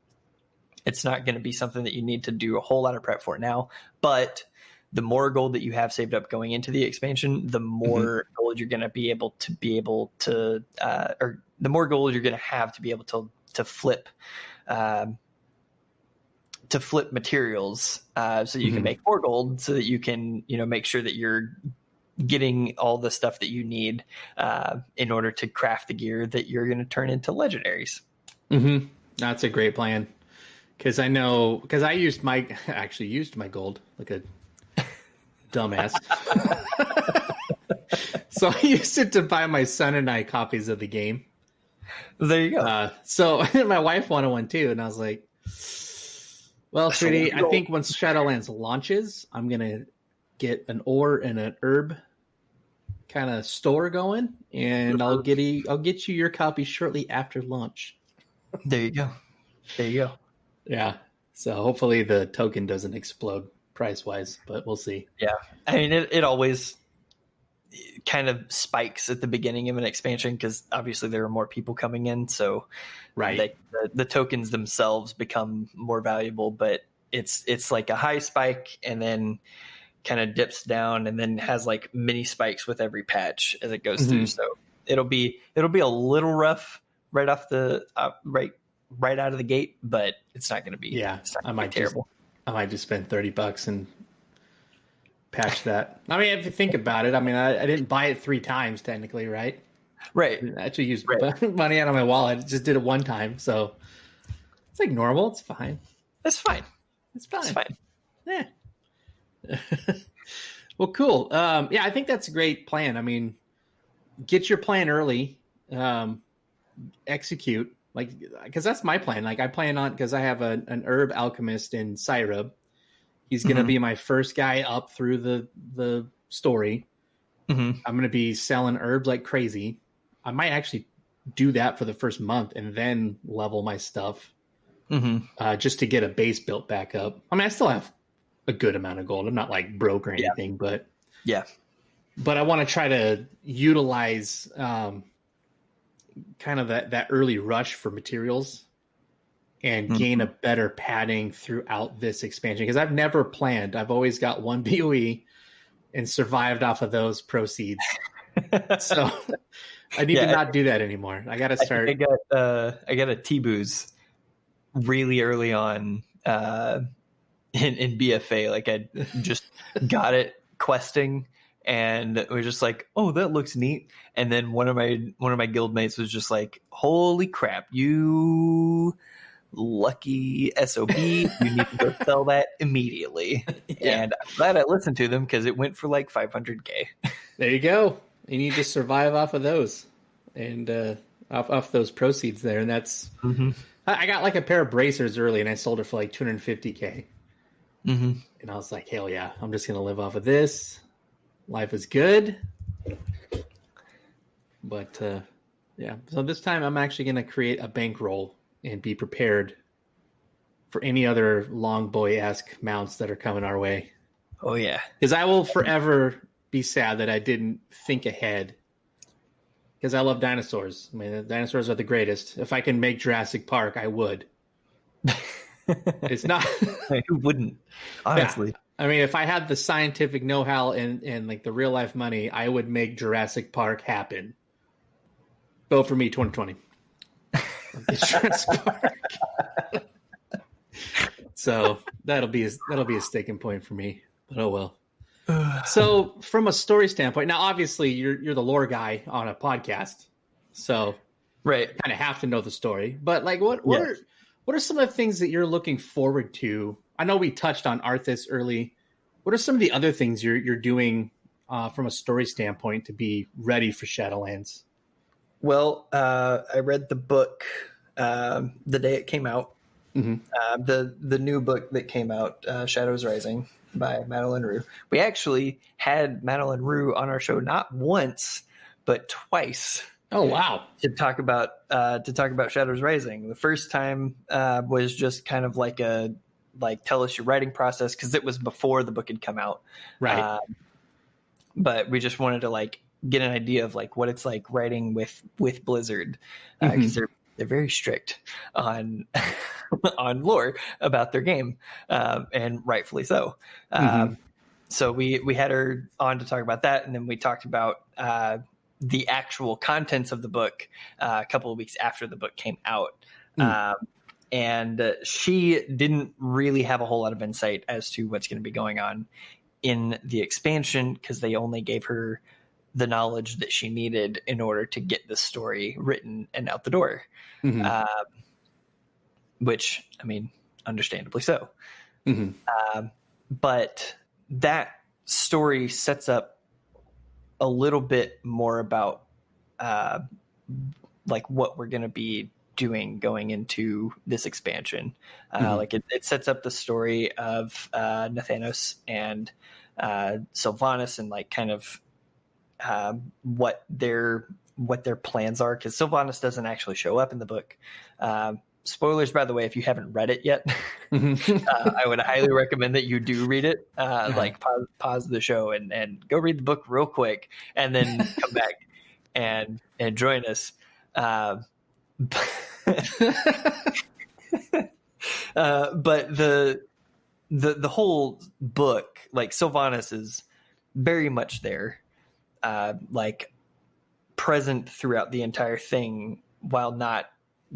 something that you need to do a whole lot of prep for now, but the more gold that you have saved up going into the expansion, the more gold you're going to be able to or the more gold you're going to have to be able to flip materials, so you can make more gold, so that you can, make sure that you're getting all the stuff that you need in order to craft the gear that you're going to turn into legendaries. That's a great plan. Because I know, because I used my gold like a dumbass. So I used it to buy my son and I copies of the game. There you go. So my wife wanted one too, and I was like, well, sweetie, I think once Shadowlands launches, I'm going to get an ore and an herb kind of store going, and I'll get you your copy shortly after launch. There you go. Yeah. So hopefully the token doesn't explode price-wise, but we'll see. Yeah. I mean, it always kind of spikes at the beginning of an expansion, because obviously there are more people coming in. So the tokens themselves become more valuable, but it's like a high spike and then kind of dips down and then has like mini spikes with every patch as it goes through. So it'll be a little rough right off the right out of the gate, but it's not going to be terrible. I might just spend $30 and patch that. I mean, if you think about it, I mean, I didn't buy it 3 times technically, right? Right. I actually used money out of my wallet. Just did it one time, so it's like normal. It's fine. It's fine. Yeah. Well, cool. Yeah, I think that's a great plan. I mean, get your plan early, execute. Like, because that's my plan. Like, I plan on, because I have an herb alchemist in Cyrub. He's going to be my first guy up through the story. I'm going to be selling herbs like crazy. I might actually do that for the first month and then level my stuff, just to get a base built back up. I mean, I still have a good amount of gold. I'm not like broke or anything, but I want to try to utilize kind of that early rush for materials and gain a better padding throughout this expansion, because I've never planned. I've always got one BOE and survived off of those proceeds. So I need to not do that anymore. I got to start. I got a T-Booze really early on in BFA. Like I just got it questing, and it was just like, oh, that looks neat. And then one of my guildmates was just like, holy crap, you lucky SOB, you need to go sell that immediately. And I'm glad I listened to them, because it went for like 500K. There you go. You need to survive off of those and off those proceeds there. And that's I got like a pair of bracers early, and I sold it for like 250K. And I was like, hell yeah, I'm just gonna live off of this. Life is good. But yeah, so this time I'm actually going to create a bankroll and be prepared for any other long boy-esque mounts that are coming our way. Oh, yeah. Because I will forever be sad that I didn't think ahead. Because I love dinosaurs. I mean, the dinosaurs are the greatest. If I can make Jurassic Park, I would. It's not... Who wouldn't? Honestly. Yeah. I mean, if I had the scientific know-how and like the real-life money, I would make Jurassic Park happen. Vote for me, 2020. Jurassic Park. So that'll be a sticking point for me. But oh well. So, from a story standpoint, now obviously you're the lore guy on a podcast, so right, kind of have to know the story. But like, what are some of the things that you're looking forward to? I know we touched on Arthas early. What are some of the other things you're doing from a story standpoint to be ready for Shadowlands? Well, I read the book the day it came out. Mm-hmm. The new book that came out, Shadows Rising by Madeline Rue. We actually had Madeline Rue on our show not once but twice. Oh wow! To talk about Shadows Rising. The first time was just kind of like tell us your writing process, because it was before the book had come out, right? But we just wanted to get an idea of what it's like writing with Blizzard, because they're very strict on on lore about their game, and rightfully so. So we had her on to talk about that, and then we talked about the actual contents of the book a couple of weeks after the book came out. And she didn't really have a whole lot of insight as to what's going to be going on in the expansion, because they only gave her the knowledge that she needed in order to get the story written and out the door. Which, I mean, understandably so. But that story sets up a little bit more about what we're going to be doing going into this expansion. It sets up the story of Nathanos and Sylvanas, and kind of what their plans are, because Sylvanas doesn't actually show up in the book. Spoilers, by the way, if you haven't read it yet. I would highly recommend that you do read it. Pause the show and go read the book real quick, and then come back and join us. But the whole book, Sylvanas is very much there, present throughout the entire thing, while not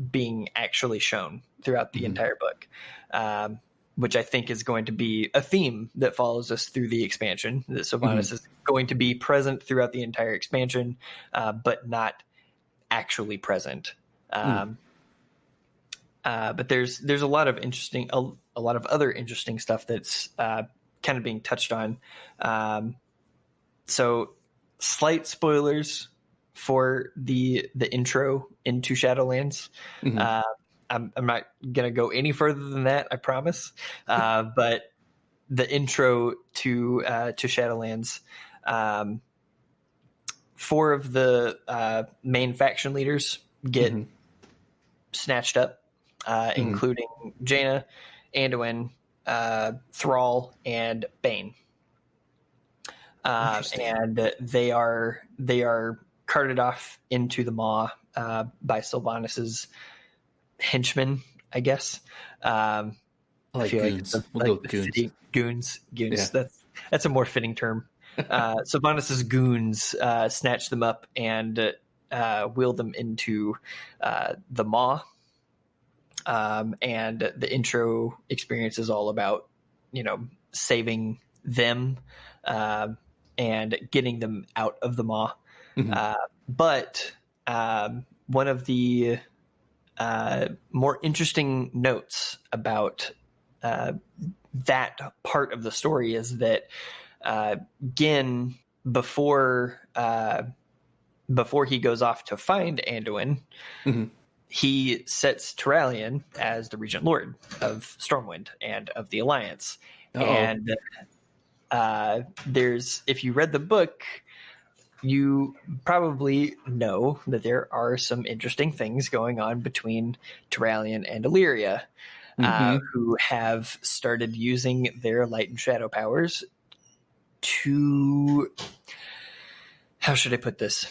being actually shown throughout the entire book, which I think is going to be a theme that follows us through the expansion. That Sylvanas is going to be present throughout the entire expansion, but not actually present. But there's a lot of other interesting stuff that's kind of being touched on. So slight spoilers for the intro into Shadowlands. I'm not going to go any further than that, I promise. But the intro to Shadowlands, 4 of the main faction leaders get snatched up, including Jaina, Anduin, Thrall, and Bane. And they are carted off into the maw by Sylvanas's henchmen, I guess. I feel goons. We'll go with goons. Yeah. That's a more fitting term. Sylvanas's goons snatch them up and wheel them into the maw. And the intro experience is all about, saving them and getting them out of the maw. But one of the more interesting notes about that part of the story is that Gin, before he goes off to find Anduin, he sets Turalyon as the Regent Lord of Stormwind and of the Alliance. And if you read the book, you probably know that there are some interesting things going on between Turalyon and Illyria, who have started using their light and shadow powers to, how should I put this,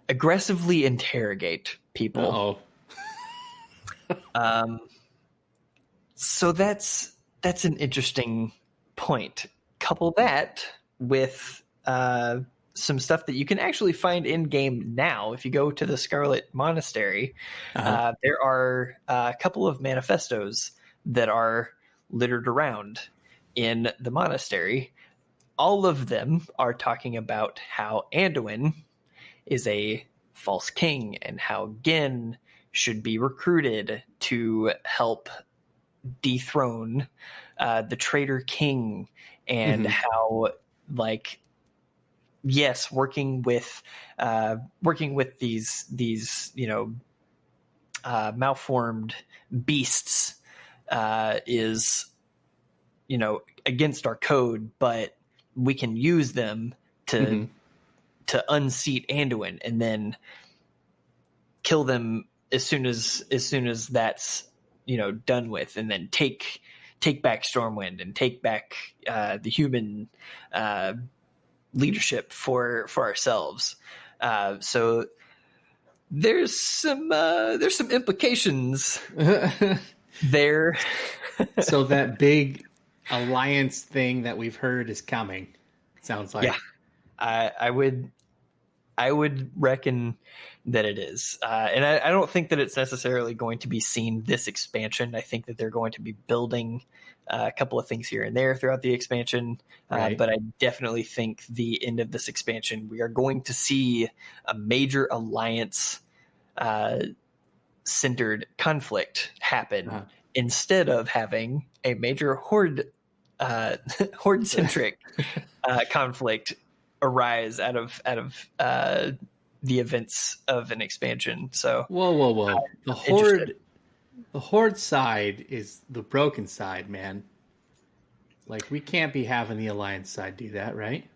aggressively interrogate people. So that's an interesting point. Couple that with some stuff that you can actually find in game now. If you go to the Scarlet Monastery, there are a couple of manifestos that are littered around in the monastery all of them are talking about how Anduin is a false king and how Gen should be recruited to help dethrone the traitor king, and how, like, yes, working with these malformed beasts is against our code, but we can use them to unseat Anduin and then kill them as soon as that's done with, and then take back Stormwind and take back the human leadership for ourselves. So there's some implications there. So that big alliance thing that we've heard is coming. Sounds like. Yeah, I would reckon that it is, and I don't think that it's necessarily going to be seen this expansion. I think that they're going to be building a couple of things here and there throughout the expansion, right. But I definitely think the end of this expansion, we are going to see a major alliance centered conflict happen instead of having a major horde centric conflict arise out of the events of an expansion. So whoa. The horde side is the broken side, man. Like, we can't be having the alliance side do that, right?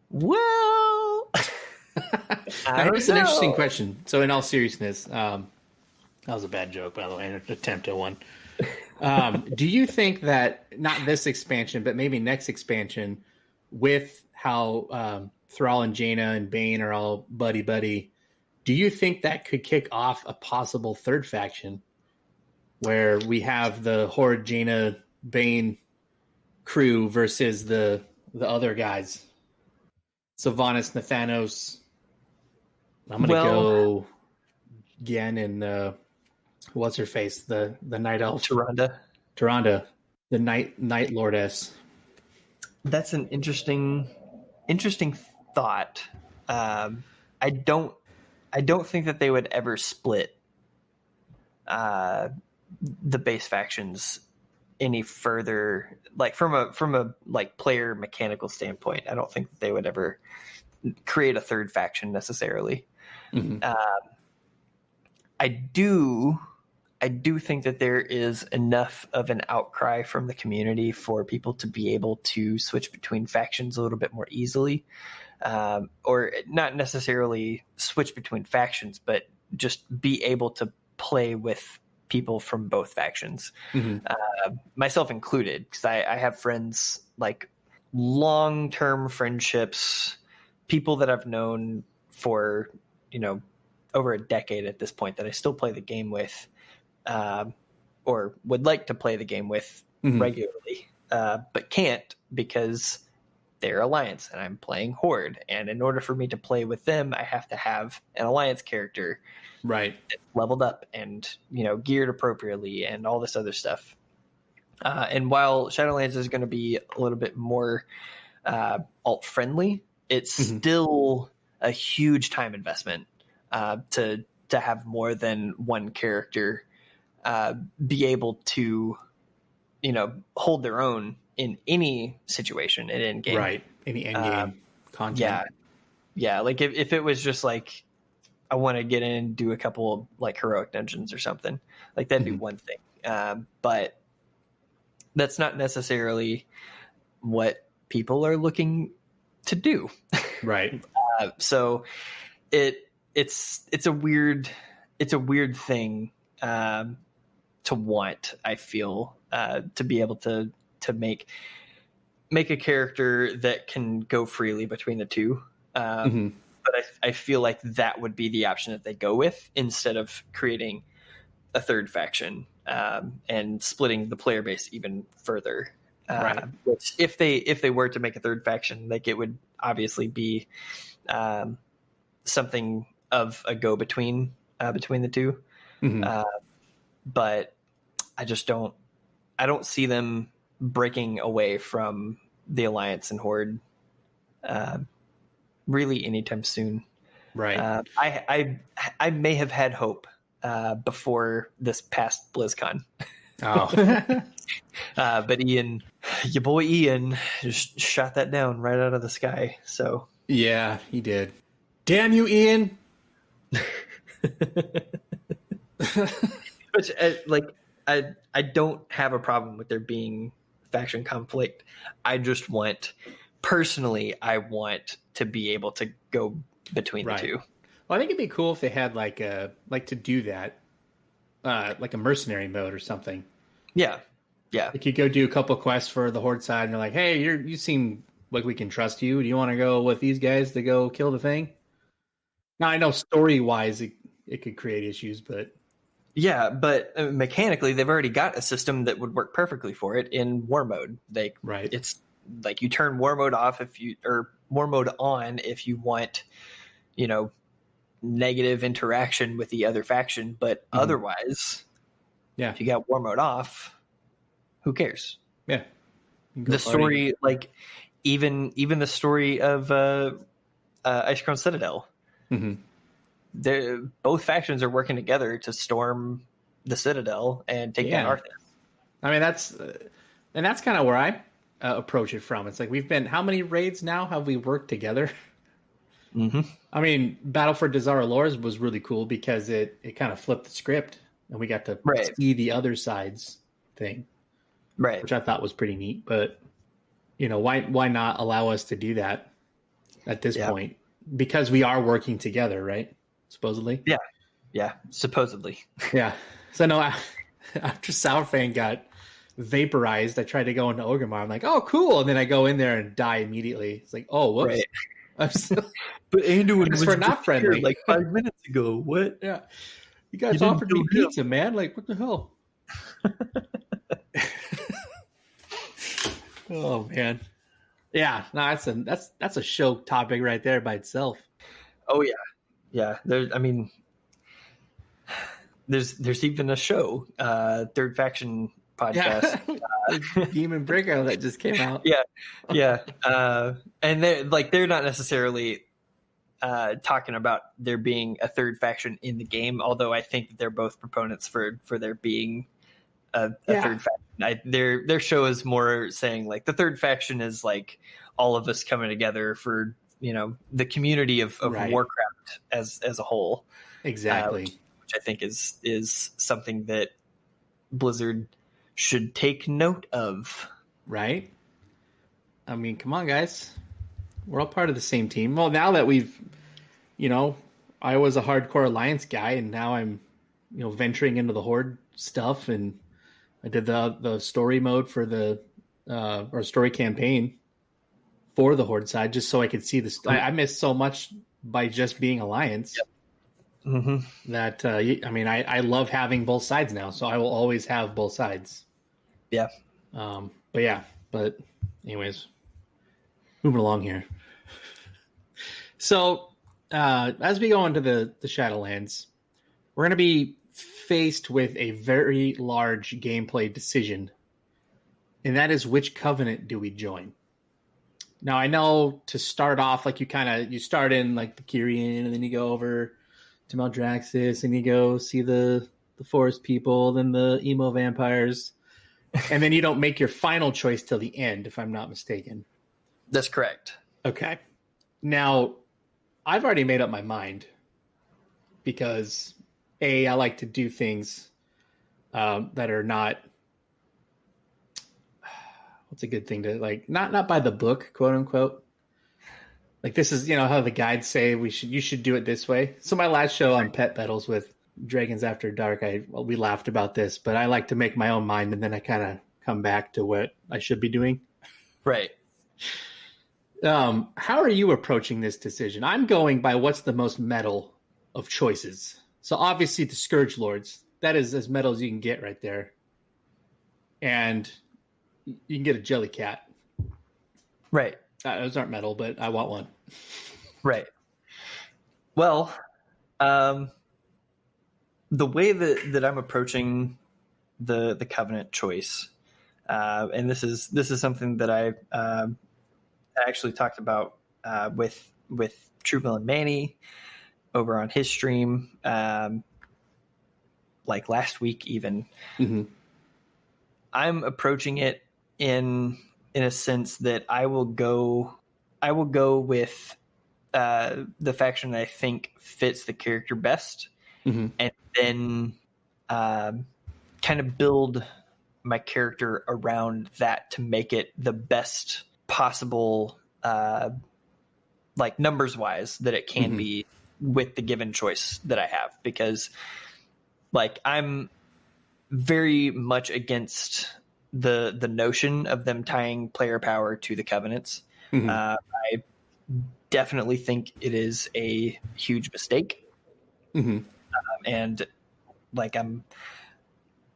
Well, That's an interesting question. So in all seriousness, that was a bad joke, by the way, an attempt at one. Do you think that, not this expansion, but maybe next expansion, with how Thrall and Jaina and Bane are all buddy-buddy, do you think that could kick off a possible third faction where we have the Horde, Jaina, Bane crew versus the other guys? Sylvanas, Nathanos. I'm going to go Gen and what's her face? The Night Elf. Tyrande. The Night Lordess. That's an interesting thought. I don't think that they would ever split the base factions any further. Like from a like player mechanical standpoint, I don't think that they would ever create a third faction necessarily. I do think that there is enough of an outcry from the community for people to be able to switch between factions a little bit more easily, or not necessarily switch between factions, but just be able to play with people from both factions, myself included, because I have friends, like long-term friendships, people that I've known for, over a decade at this point, that I still play the game with, or would like to play the game with regularly, but can't because they're Alliance and I'm playing Horde. And in order for me to play with them, I have to have an Alliance character, right, leveled up and, geared appropriately and all this other stuff. And while Shadowlands is going to be a little bit more alt friendly, it's still a huge time investment to have more than one character be able to, hold their own in any situation in end game. Right. Any end game content. Yeah. Like if it was just like, I want to get in and do a couple of like heroic dungeons or something, like that'd be one thing. But that's not necessarily what people are looking to do. Right. So it's a weird thing to want, I feel, to be able to make a character that can go freely between the two. But I feel like that would be the option that they go with instead of creating a third faction and splitting the player base even further. Right. Which if they were to make a third faction, like it would obviously be something of a go between the two. But I don't see them breaking away from the Alliance and Horde really anytime soon. Right. I may have had hope before this past BlizzCon. Oh. But Ian, your boy Ian, just shot that down right out of the sky. So Yeah, he did. Damn you, Ian. Which, I don't have a problem with there being faction conflict. I just want, personally, I want to be able to go between the two. Well, I think it'd be cool if they had to do that, like a mercenary mode or something. Yeah. Like you go do a couple quests for the Horde side, and they're like, "Hey, you seem like we can trust you. Do you want to go with these guys to go kill the thing?" Now I know story wise it could create issues, but yeah, but mechanically they've already got a system that would work perfectly for it in war mode. It's like you turn war mode off or war mode on if you want, negative interaction with the other faction, but otherwise, if you got war mode off, who cares? Yeah. The story, even the story of Ice Crown Citadel. Both factions are working together to storm the Citadel and take down Arthas. I mean, that's kind of where I approach it from. It's like how many raids now have we worked together? I mean, Battle for Dazara Lores was really cool because it kind of flipped the script and we got to see the other side's thing, which I thought was pretty neat. But why not allow us to do that at this point? Because we are working together, right? Supposedly. Yeah. Supposedly. Yeah. So no, after Sourfang got vaporized, I tried to go into Orgrimmar. I'm like, oh, cool. And then I go in there and die immediately. It's like, oh, whoops. Right. But Anduin was not friendly. Like 5 minutes ago. What? Yeah. You guys offered me pizza, man. Like, what the hell? Oh man. Yeah, no, that's a show topic right there by itself. Oh yeah. There's even a show, Third Faction podcast. Demon Breakout that just came out. Yeah. And they're not necessarily talking about there being a third faction in the game, although I think that they're both proponents for there being a third faction. Their show is more saying like the third faction is like all of us coming together for the community of Warcraft as a whole. Exactly. Which I think is something that Blizzard should take note of. Right? I mean, come on, guys. We're all part of the same team. Well, now that we've, I was a hardcore Alliance guy, and now I'm, venturing into the Horde stuff, and I did the story mode for the or story campaign for the Horde side, just so I could see this. I missed so much by just being Alliance. Yep. Mm-hmm. That I love having both sides now, so I will always have both sides. Yeah. But anyways, moving along here. So as we go into the Shadowlands, we're going to be faced with a very large gameplay decision, and that is which covenant do we join? Now, I know to start off, like you start in like the Kyrian, and then you go over to Maldraxxus, and you go see the forest people, then the emo vampires, and then you don't make your final choice till the end, if I'm not mistaken. That's correct. Okay. Now, I've already made up my mind because I like to do things that are not. What's a good thing to like? Not by the book, quote unquote. Like this is, how the guides say you should do it this way. So my last show on Pet Battles with Dragons After Dark, we laughed about this, but I like to make my own mind, and then I kind of come back to what I should be doing. Right. How are you approaching this decision? I'm going by what's the most metal of choices. So obviously the Scourge Lords, that is as metal as you can get right there. And you can get a Jellycat. Right. Those aren't metal, but I want one. Right. Well, the way that I'm approaching the Covenant choice, and this is something that I actually talked about with Truebill and Manny over on his stream, like last week even. Mm-hmm. I'm approaching it in a sense that I will go with the faction that I think fits the character best, Mm-hmm. and then kind of build my character around that to make it the best possible, like numbers wise, that it can Mm-hmm. be with the given choice that I have, because like I'm very much against the notion of them tying player power to the covenants. Mm-hmm. I definitely think it is a huge mistake. Mm-hmm. And like, I'm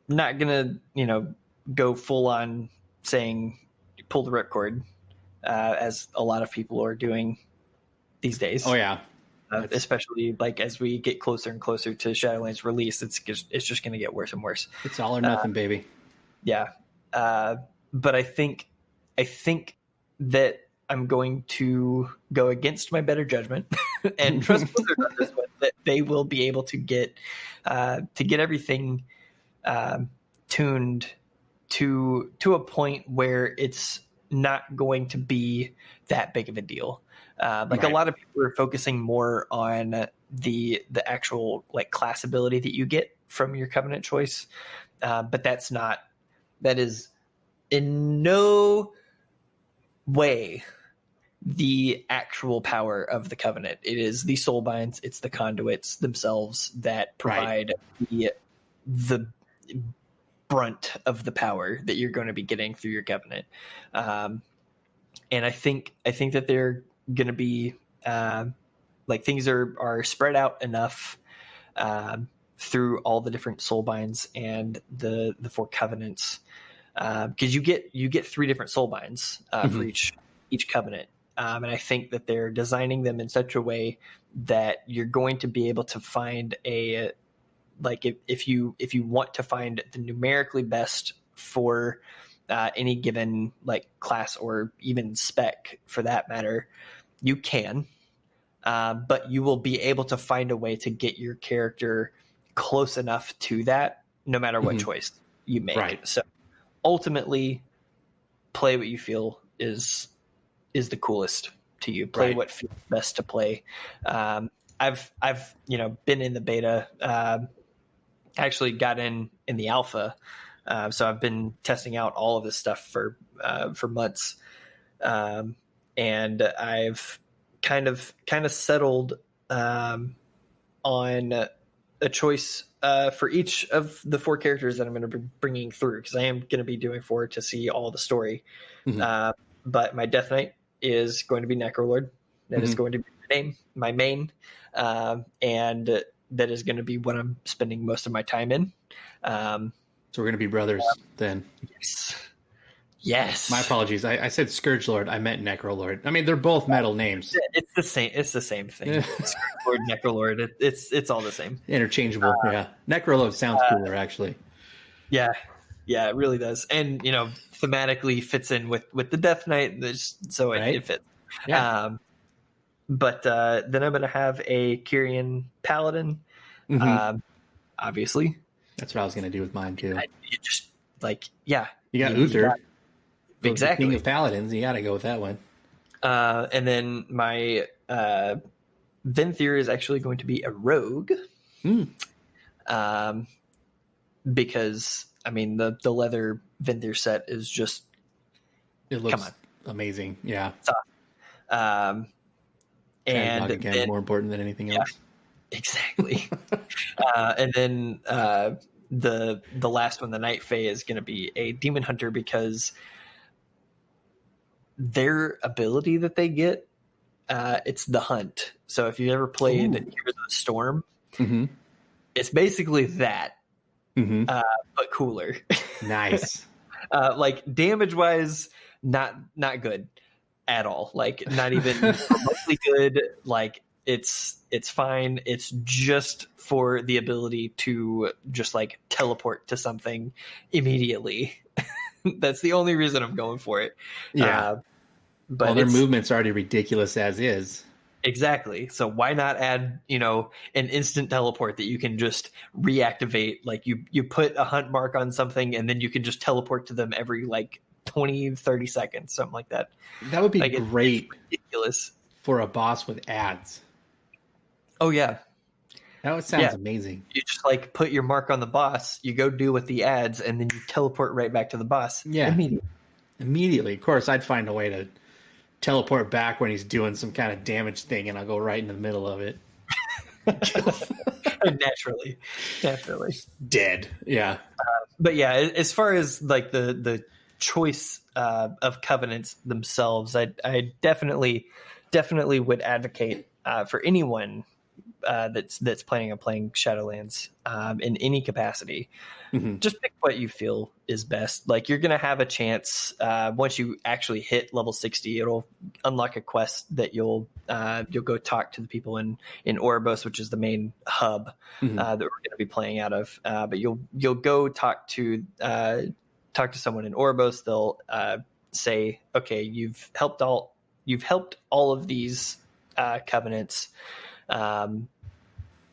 not gonna, go full on saying pull the ripcord, as a lot of people are doing these days. Oh yeah. Especially like as we get closer and closer to Shadowlands release, it's just going to get worse and worse. It's all or nothing, baby. Yeah. But I think that I'm going to go against my better judgment and trust Blizzard on this one, that they will be able to get everything tuned to a point where it's not going to be that big of a deal. Like Right. A lot of people are focusing more on the actual like class ability that you get from your covenant choice, but that is in no way the actual power of the covenant. It is the soulbinds, it's the conduits themselves that provide the brunt of the power that you're going to be getting through your covenant. And I think that they're going to be like things are spread out enough through all the different soul binds and the 4 covenants, because you get 3 different soul binds for each covenant, and I think that they're designing them in such a way that you're going to be able to find a, like, if you want to find the numerically best for any given like class or even spec for that matter, you can, but you will be able to find a way to get your character close enough to that no matter what choice you make. Right. So ultimately, play what you feel is the coolest to you. Play Right. what feels best to play. I've been in the beta, actually got in the alpha, so I've been testing out all of this stuff for months, and I've kind of settled on a choice for each of the 4 characters that I'm going to be bringing through, because I am going to be doing 4 to see all the story. But my Death Knight is going to be Necrolord. That is going to be my main, and that is going to be what I'm spending most of my time in. So we're going to be brothers then. Yes. My apologies. I said Scourge Lord. I meant Necrolord. I mean, they're both metal names. It's the same thing. Lord, Necrolord. It's all the same. Interchangeable. Yeah. Necrolord sounds cooler, actually. Yeah, it really does, and thematically fits in with the Death Knight, so it fits. Yeah. But then I'm going to have a Kyrian Paladin. Obviously, that's what I was going to do with mine too. You just you got Uther. Exactly. King of Paladins, you got to go with that one. And then my Venthyr is actually going to be a rogue. Because I mean the leather Venthyr set is just, it looks amazing. Yeah. And again, then, more important than anything else. Exactly. And then the last one, the Night Fae, is going to be a Demon Hunter, because their ability that they get, it's the Hunt. So if you ever played Heroes of the Storm, it's basically that, but cooler. Nice. Like damage wise, not good at all. Like not even remotely good. Like it's fine. It's just for the ability to just like teleport to something immediately. That's the only reason I'm going for it. Yeah. But their movement's already ridiculous as is. Exactly. So why not add, an instant teleport that you can just reactivate? Like you put a hunt mark on something and then you can just teleport to them every 20, 30 seconds, something like that. That would be great. It's ridiculous for a boss with ads. Oh yeah. That sounds amazing. You just put your mark on the boss, you go do with the ads, and then you teleport right back to the boss. Yeah. Immediately. Of course, I'd find a way to teleport back when he's doing some kind of damage thing, and I'll go right in the middle of it. Naturally. Dead. Yeah. But yeah, as far as the choice of covenants themselves, I definitely would advocate for anyone that's planning on playing Shadowlands in any capacity. Mm-hmm. Just pick what you feel is best. You're going to have a chance once you actually hit level 60. It'll unlock a quest that you'll go talk to the people in Oribos, which is the main hub that we're going to be playing out of. But you'll go talk to someone in Oribos. They'll say, okay, you've helped all of these covenants.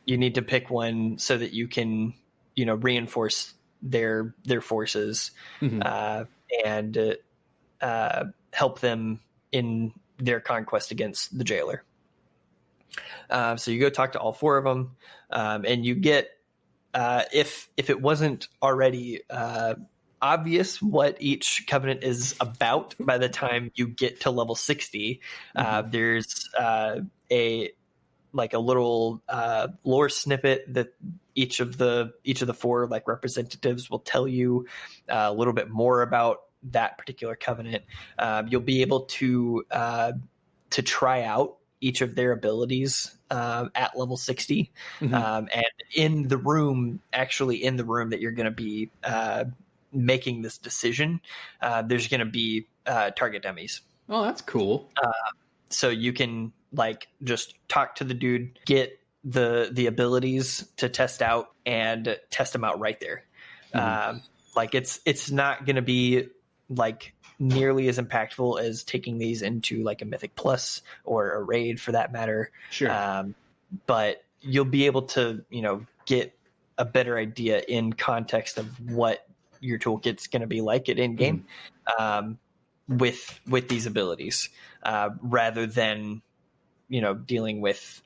You need to pick one so that you can, reinforce their forces and help them in their conquest against the jailer. So you go talk to all 4 of them, and you get, if it wasn't already obvious what each covenant is about by the time you get to level 60, there's a little lore snippet that each of the 4 representatives will tell you a little bit more about that particular covenant. You'll be able to try out each of their abilities at level 60, and in the room that you're going to be making this decision, there's going to be target dummies. Oh, that's cool. So you can just talk to the dude, get the abilities to test out, and test them out right there. It's not going to be nearly as impactful as taking these into a Mythic Plus or a raid for that matter. Sure. But you'll be able to get a better idea in context of what your toolkit's going to be like at in game with these abilities, rather than dealing with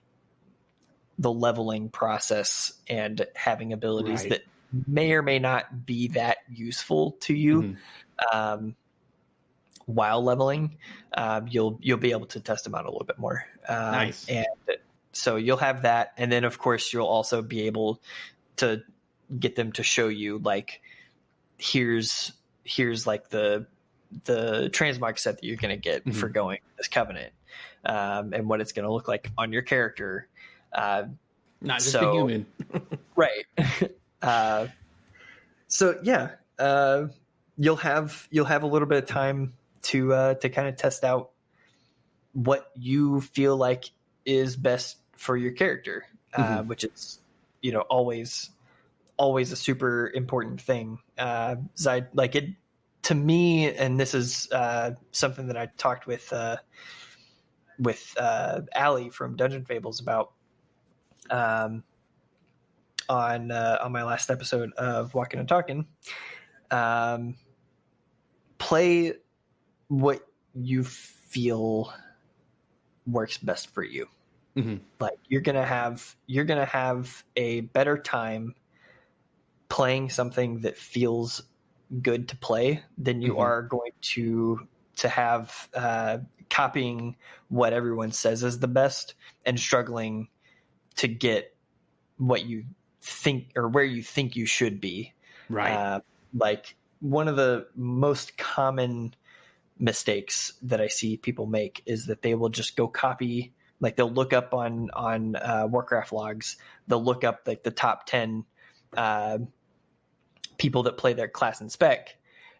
the leveling process and having abilities that may or may not be that useful to you while leveling. You'll be able to test them out a little bit more. Nice. And so you'll have that, and then of course you'll also be able to get them to show you here's the transmog set that you're going to get for going this covenant, and what it's going to look like on your character. Not just a human. Right. So yeah, you'll have a little bit of time to kind of test out what you feel like is best for your character, which is always a super important thing. To me, and this is something that I talked with Allie from Dungeon Fables about on my last episode of Walking and Talking. Play what you feel works best for you. You're gonna have a better time playing something that feels good to play than you are going to have copying what everyone says is the best and struggling to get what you think or where you think you should be. Right. One of the most common mistakes that I see people make is that they will just go copy, they'll look up on Warcraft logs, they'll look up the top 10 people that play their class in Spec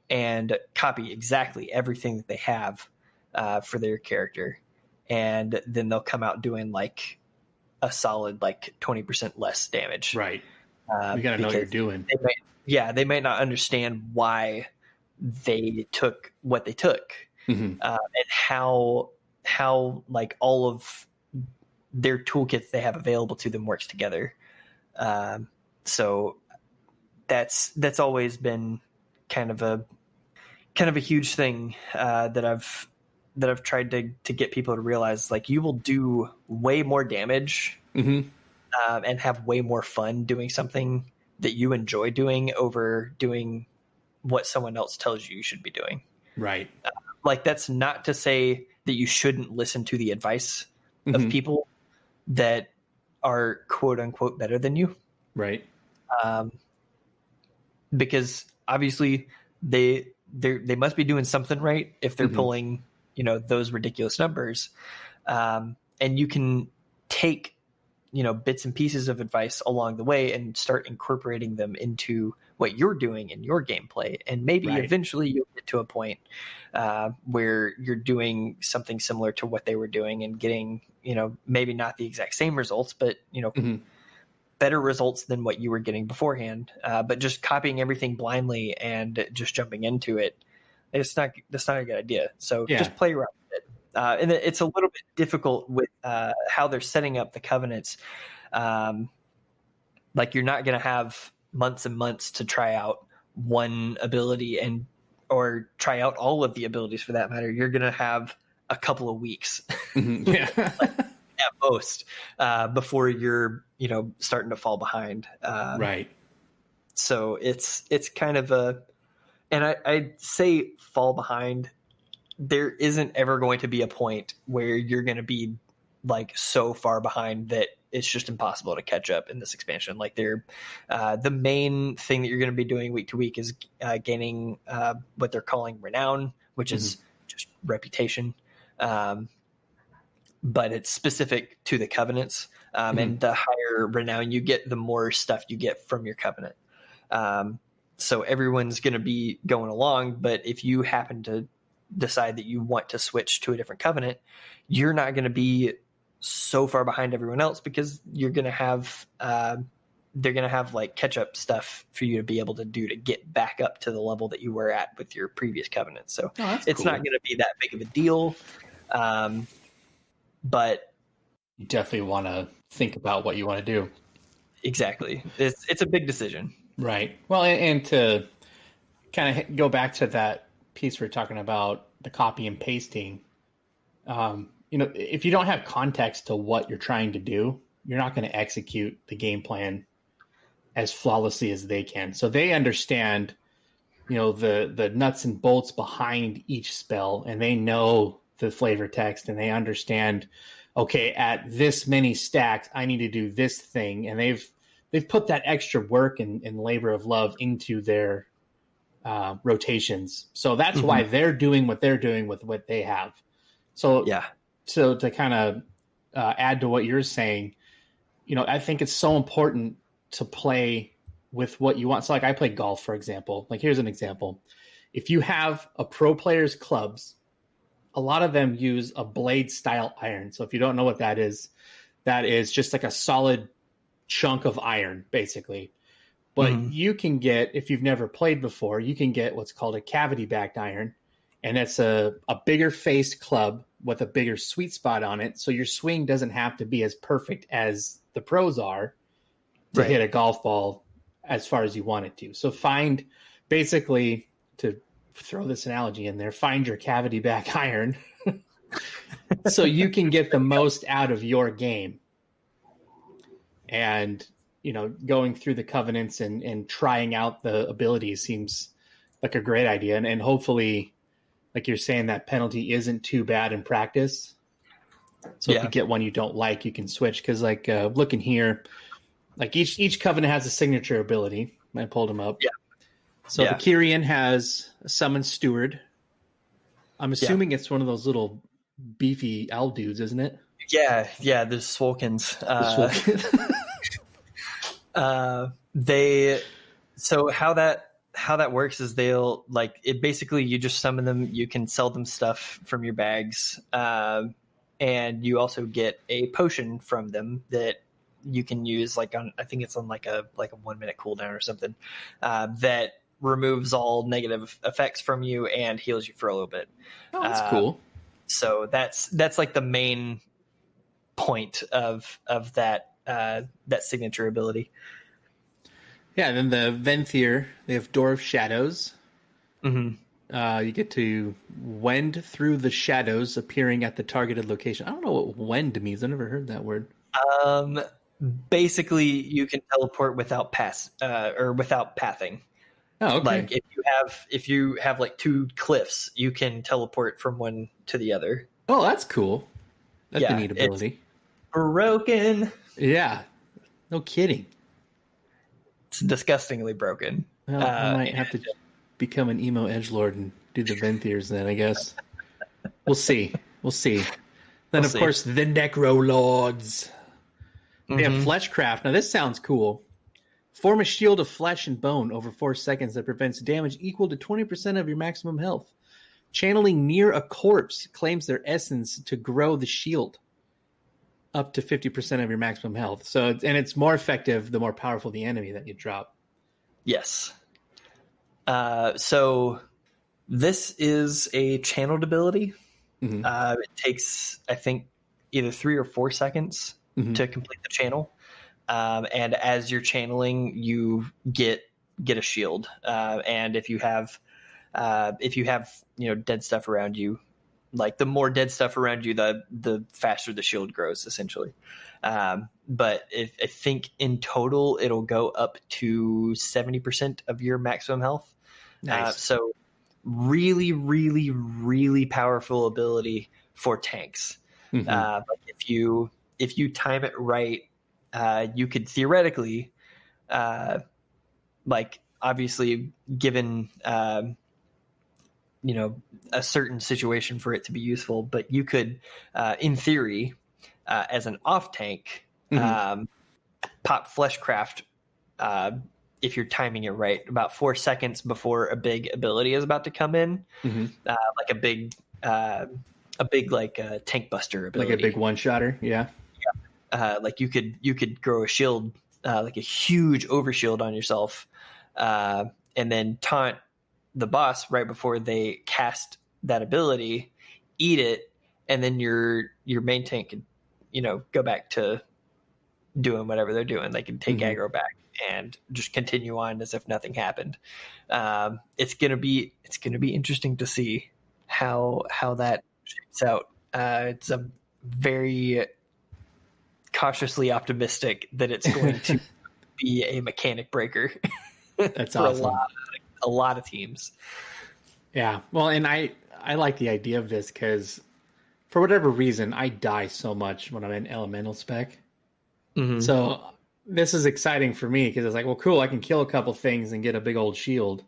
and copy exactly everything that they have for their character. And then they'll come out doing a solid 20% less damage. Right. You got to know what you're doing. They might not understand why they took what they took, Mm-hmm. and how like all of their toolkits they have available to them works together. So that's always been kind of a huge thing that I've tried to get people to realize. Like, you will do way more damage Mm-hmm. and have way more fun doing something that you enjoy doing over doing what someone else tells you should be doing. Right. Like, that's not to say that you shouldn't listen to the advice of people that are quote unquote better than you. Right. Because obviously they must be doing something right if they're pulling, those ridiculous numbers. And you can take, bits and pieces of advice along the way and start incorporating them into what you're doing in your gameplay. And maybe eventually you'll get to a point where you're doing something similar to what they were doing and getting, maybe not the exact same results, but, better results than what you were getting beforehand. But just copying everything blindly and just jumping into it, that's not a good idea. So just play around with it. And it's a little bit difficult with how they're setting up the covenants. Like, you're not going to have months and months to try out one ability or try out all of the abilities for that matter. You're going to have a couple of weeks at most before you're, starting to fall behind. Right. So it's kind of and I'd say fall behind. There isn't ever going to be a point where you're going to be like so far behind that it's just impossible to catch up in this expansion. Like, the main thing that you're going to be doing week to week is gaining what they're calling renown, which is just reputation. But it's specific to the covenants. And the higher renown you get, the more stuff you get from your covenant. So everyone's going to be going along, but if you happen to decide that you want to switch to a different covenant, you're not going to be so far behind everyone else, because you're going to have they're going to have like catch up stuff for you to be able to do to get back up to the level that you were at with your previous covenant. So it's not going to be that big of a deal. But you definitely want to think about what you want to do. Exactly. It's a big decision. Right. Well, and to kind of go back to that piece we're talking about, the copy and pasting, if you don't have context to what you're trying to do, you're not going to execute the game plan as flawlessly as they can. So they understand, the nuts and bolts behind each spell, and they know the flavor text, and they understand, okay, at this many stacks, I need to do this thing. And they've put that extra work and labor of love into their rotations. So that's why they're doing what they're doing with what they have. So So to kind of add to what you're saying, I think it's so important to play with what you want. So like, I play golf, for example. Like, here's an example. If you have a pro player's clubs, a lot of them use a blade style iron. So if you don't know what that is just like a solid chunk of iron, basically. But you can get, if you've never played before, you can get what's called a cavity backed iron. And it's a bigger faced club with a bigger sweet spot on it. So your swing doesn't have to be as perfect as the pros are to hit a golf ball as far as you want it to. So basically, to throw this analogy in there, find your cavity back iron so you can get the most out of your game. And, going through the covenants and trying out the abilities seems like a great idea. And hopefully, like you're saying, that penalty isn't too bad in practice. So if you get one you don't like, you can switch. Because like looking here, like each covenant has a signature ability. I pulled them up. Yeah. So the Kyrian has a Summon Steward. I'm assuming it's one of those little beefy owl dudes, isn't it? Yeah, the Swolkins. So how that works is they'll like it. Basically, you just summon them. You can sell them stuff from your bags, and you also get a potion from them that you can use. Like I think it's on like a 1 minute cooldown or something. That removes all negative effects from you and heals you for a little bit. Oh, that's cool. So that's like the main point of that signature ability. Yeah, and then the Venthyr, they have Door of Shadows. Mm-hmm. You get to wend through the shadows appearing at the targeted location. I don't know what wend means. I've never heard that word. Basically, you can teleport without without pathing. Oh, okay. Like if you have like two cliffs, you can teleport from one to the other. Oh, that's cool. That's a neat ability. It's broken. Yeah, no kidding. It's disgustingly broken. Well, I might have to become an emo edgelord and do the Venthyrs then, I guess. We'll see. Then, of course, the Necro Lords. They have Fleshcraft. Now, this sounds cool. Form a shield of flesh and bone over 4 seconds that prevents damage equal to 20% of your maximum health. Channeling near a corpse claims their essence to grow the shield up to 50% of your maximum health. So, and it's more effective the more powerful the enemy that you drop. Yes. So this is a channeled ability. It takes, I think, either 3 or 4 seconds to complete the channel. And as you're channeling, you get a shield. And if you have dead stuff around you, like the more dead stuff around you, the faster the shield grows, essentially. But I think in total it'll go up to 70% of your maximum health. Nice. So really, really, really powerful ability for tanks. Like if you time it right, you could theoretically, like obviously given a certain situation for it to be useful, but you could, in theory, as an off tank, pop Fleshcraft if you're timing it right, about 4 seconds before a big ability is about to come in, like a big tank buster ability, like a big one-shotter. Yeah. Like you could grow a shield, like a huge overshield on yourself, and then taunt the boss right before they cast that ability, eat it, and then your main tank can, go back to doing whatever they're doing. They can take aggro back and just continue on as if nothing happened. It's gonna be interesting to see how that shapes out. It's a very cautiously optimistic that it's going to be a mechanic breaker. That's for awesome. A lot of teams. Yeah. Well, and I like the idea of this because for whatever reason, I die so much when I'm in elemental spec. So this is exciting for me because it's like, well, cool, I can kill a couple things and get a big old shield.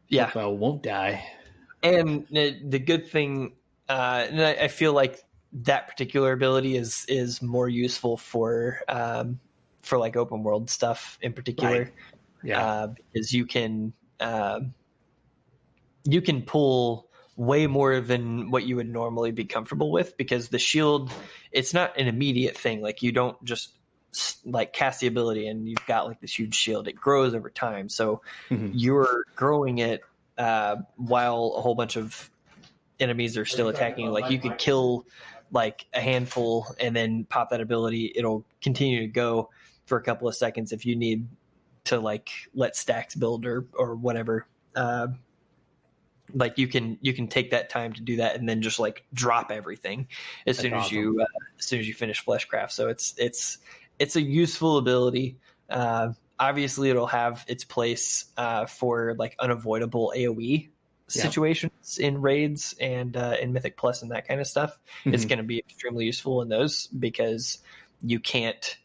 Yeah. If I won't die. And the good thing, and I feel like that particular ability is more useful for like open world stuff in particular. Right. Yeah. Because you can pull way more than what you would normally be comfortable with, because the shield, it's not an immediate thing. Like you don't just like cast the ability and you've got like this huge shield. It grows over time. So you're growing it while a whole bunch of enemies are still attacking. Like you could kill like a handful and then pop that ability. It'll continue to go for a couple of seconds if you need to like let stacks build or whatever. Like you can take that time to do that and then just like drop everything as soon as you finish Fleshcraft. So it's a useful ability. Obviously it'll have its place for like unavoidable AoE situations in raids and in Mythic Plus and that kind of stuff. It's going to be extremely useful in those because you can't,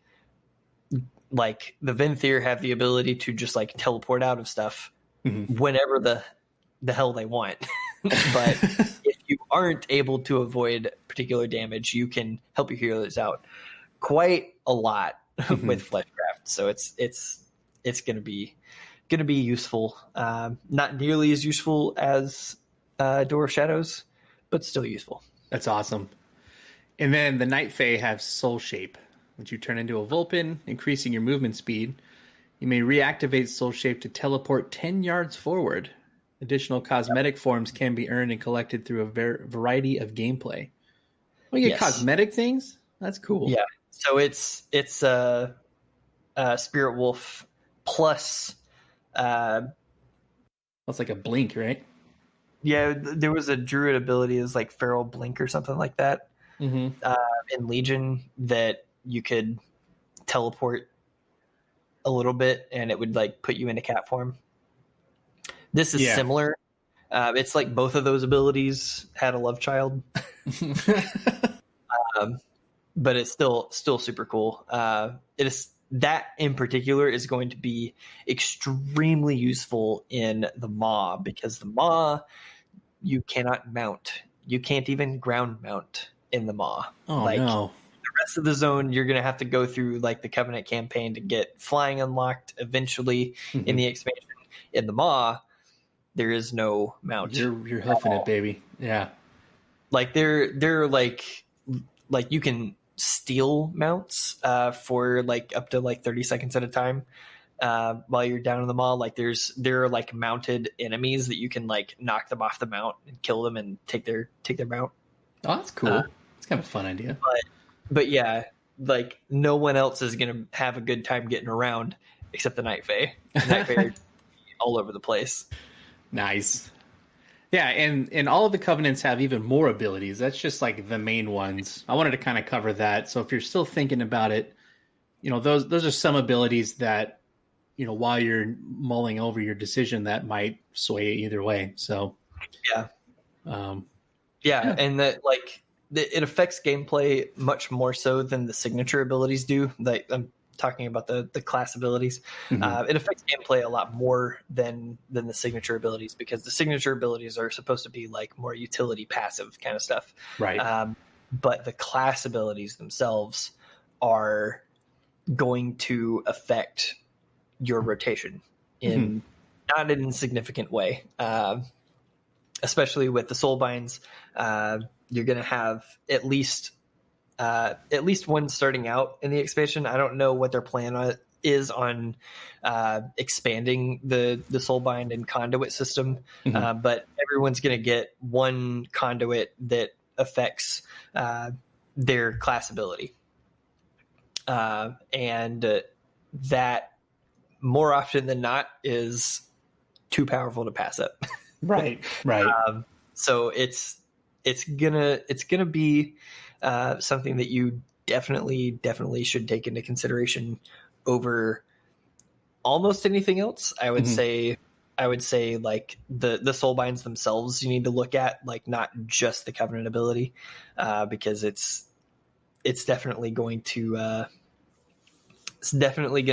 like the Venthyr have the ability to just like teleport out of stuff whenever the hell they want. But if you aren't able to avoid particular damage, you can help your heroes out quite a lot with Fleshcraft. So it's going to be useful. Not nearly as useful as Door of Shadows, but still useful. That's awesome. And then the Night Fae have Soul Shape, which you turn into a Vulpin, increasing your movement speed. You may reactivate Soul Shape to teleport 10 yards forward. Additional cosmetic forms can be earned and collected through a variety of gameplay. Well, you get cosmetic things? That's cool. Yeah. So it's a Spirit Wolf plus. It's like a blink, right? Yeah, there was a druid ability as like Feral Blink or something like that in Legion that you could teleport a little bit and it would like put you into cat form. This is similar. It's like both of those abilities had a love child, but it's still super cool. It is that in particular is going to be extremely useful in the Maw because the Maw you cannot mount. You can't even ground mount in the Maw. Oh no. The rest of the zone, you're going to have to go through like the Covenant campaign to get flying unlocked eventually in the expansion. In the Maw, there is no mount. You're hoofing it, baby. Yeah. Like they're like you can steal mounts for like up to like 30 seconds at a time while you're down in the Maw. Like there are like mounted enemies that you can like knock them off the mount and kill them and take their mount. Oh, that's cool. It's kind of a fun idea. But yeah, like no one else is gonna have a good time getting around except the Night Fae. The Night Fae are all over the place. Nice. Yeah, and all of the Covenants have even more abilities. That's just like the main ones. I wanted to kind of cover that. So if you're still thinking about it, those are some abilities that, while you're mulling over your decision, that might sway you either way. So yeah. And that like it affects gameplay much more so than the signature abilities do. Like I'm talking about the class abilities. It affects gameplay a lot more than the signature abilities because the signature abilities are supposed to be like more utility passive kind of stuff. Right. But the class abilities themselves are going to affect your rotation in not an insignificant way. Especially with the soul binds, you're going to have at least one starting out in the expansion. I don't know what their plan is on expanding the soulbind and conduit system, but everyone's going to get one conduit that affects their class ability, and that more often than not is too powerful to pass up. Right. So it's gonna be something that you definitely should take into consideration over almost anything else. I would say like the soul binds themselves you need to look at, like not just the Covenant ability, because it's definitely going to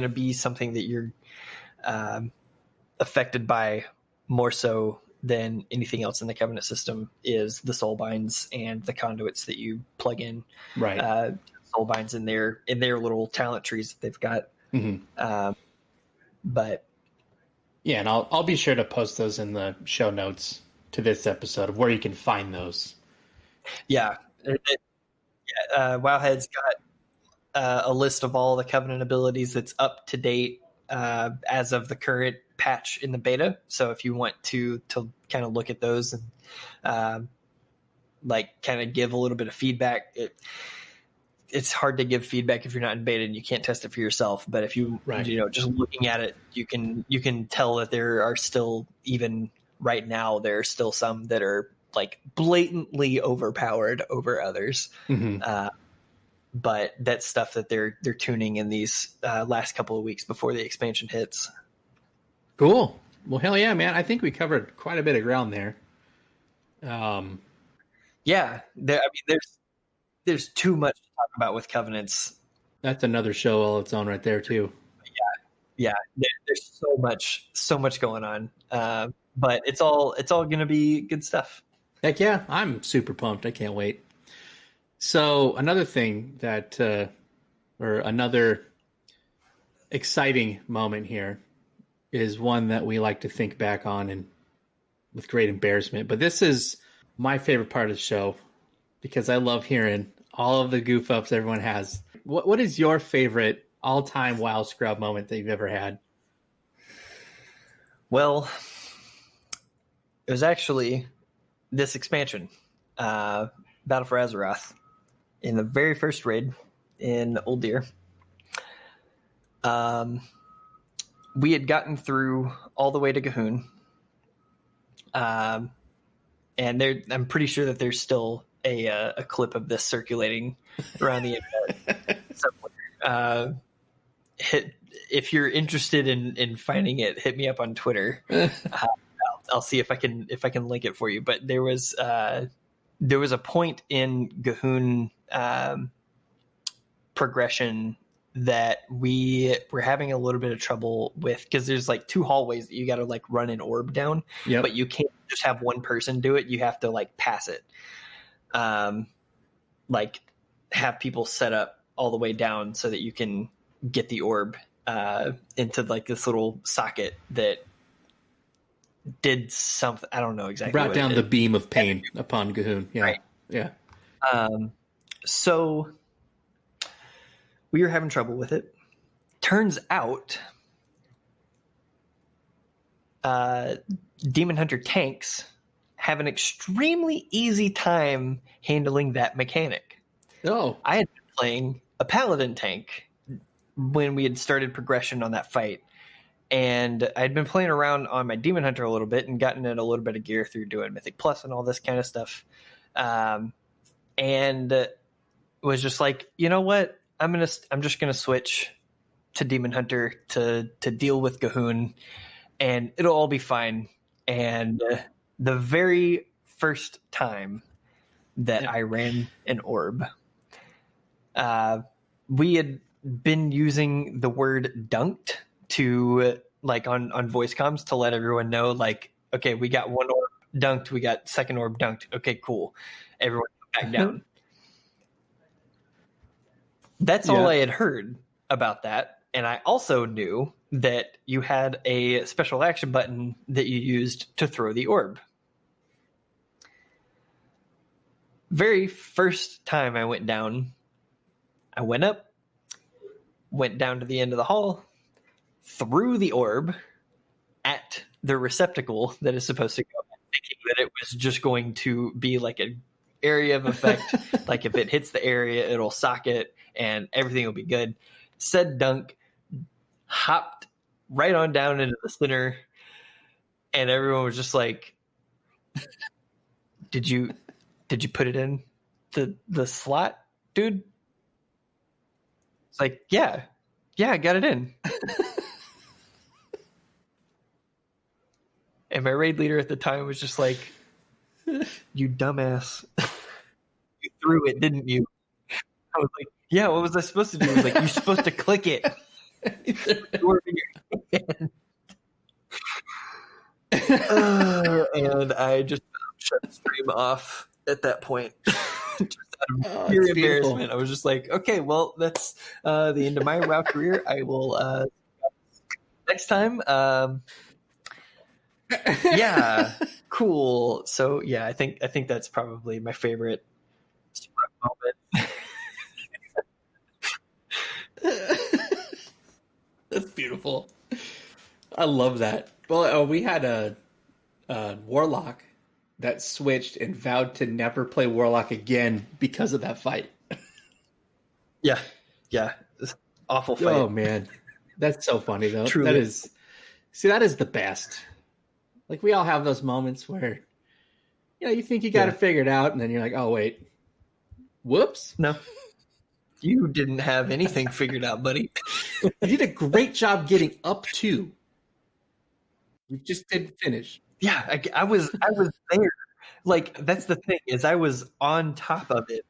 be something that you're affected by more so than anything else in the Covenant system is the soul binds and the conduits that you plug in. Right. Soul binds in their little talent trees that they've got. But yeah, and I'll be sure to post those in the show notes to this episode of where you can find those. Yeah. Wowhead's got a list of all the Covenant abilities that's up to date as of the current patch in the beta. So if you want to kind of look at those and like kind of give a little bit of feedback, it's hard to give feedback if you're not in beta and you can't test it for yourself. But if you just looking at it, you can tell that there are still, even right now, there are still some that are like blatantly overpowered over others. But that's stuff that they're tuning in these last couple of weeks before the expansion hits. Cool. Well, hell yeah, man. I think we covered quite a bit of ground there. There's too much to talk about with Covenants. That's another show all its own right there too. Yeah. There's so much going on. But it's all going to be good stuff. Heck yeah. I'm super pumped. I can't wait. So another thing that, or another exciting moment here is one that we like to think back on and with great embarrassment. But this is my favorite part of the show because I love hearing all of the goof ups everyone has. What is your favorite all-time WoW Scrub moment that you've ever had? Well, it was actually this expansion, Battle for Azeroth, in the very first raid in Old Deer. We had gotten through all the way to Gahoon. And I'm pretty sure that there's still a clip of this circulating around the internet somewhere. If you're interested in finding it, hit me up on Twitter. I'll see if I can link it for you. But there was a point in Gahoon progression that we were having a little bit of trouble with, because there's like 2 hallways that you got to like run an orb down. Yep. But you can't just have one person do it. You have to like pass it. Like have people set up all the way down so that you can get the orb into like this little socket that did something. I don't know exactly. Brought down the beam of pain upon Gahoon. Yeah. Right. Yeah. So we were having trouble with it. Turns out Demon Hunter tanks have an extremely easy time handling that mechanic. Oh. I had been playing a Paladin tank when we had started progression on that fight. And I'd been playing around on my Demon Hunter a little bit and gotten in a little bit of gear through doing Mythic Plus and all this kind of stuff. And was just like, you know what? I'm just gonna switch to Demon Hunter to deal with Gahoon, and it'll all be fine. And the very first time that I ran an orb, we had been using the word dunked to like on voice comms to let everyone know, like, okay, we got 1 orb dunked, we got 2nd orb dunked. Okay, cool. Everyone back down. That's all I had heard about that. And I also knew that you had a special action button that you used to throw the orb. Very first time I went down, I went up, went down to the end of the hall, threw the orb at the receptacle that is supposed to go, thinking that it was just going to be like an area of effect. Like if it hits the area, it'll socket and everything will be good. Said dunk, hopped right on down into the center, and everyone was just like, did you put it in the slot, dude? It's like, yeah, I got it in. And my raid leader at the time was just like, you dumbass. You threw it, didn't you? I was like, yeah, what was I supposed to do? He was like, you're supposed to click it. And I just shut the stream off at that point. Just out of pure embarrassment. I was just like, okay, well, that's the end of my WoW career. I will next time. Yeah, cool. So yeah, I think that's probably my favorite moment. That's beautiful. I love that. Well, we had a warlock that switched and vowed to never play warlock again because of that fight. Yeah, awful fight. Oh man, that's so funny though. Truly. That is the best. Like we all have those moments where, you think you got it figured out, and then you're like, oh wait, whoops. No, you didn't have anything figured out, buddy. You did a great job getting up to. You just didn't finish. Yeah, I was there. Like that's the thing, is I was on top of it.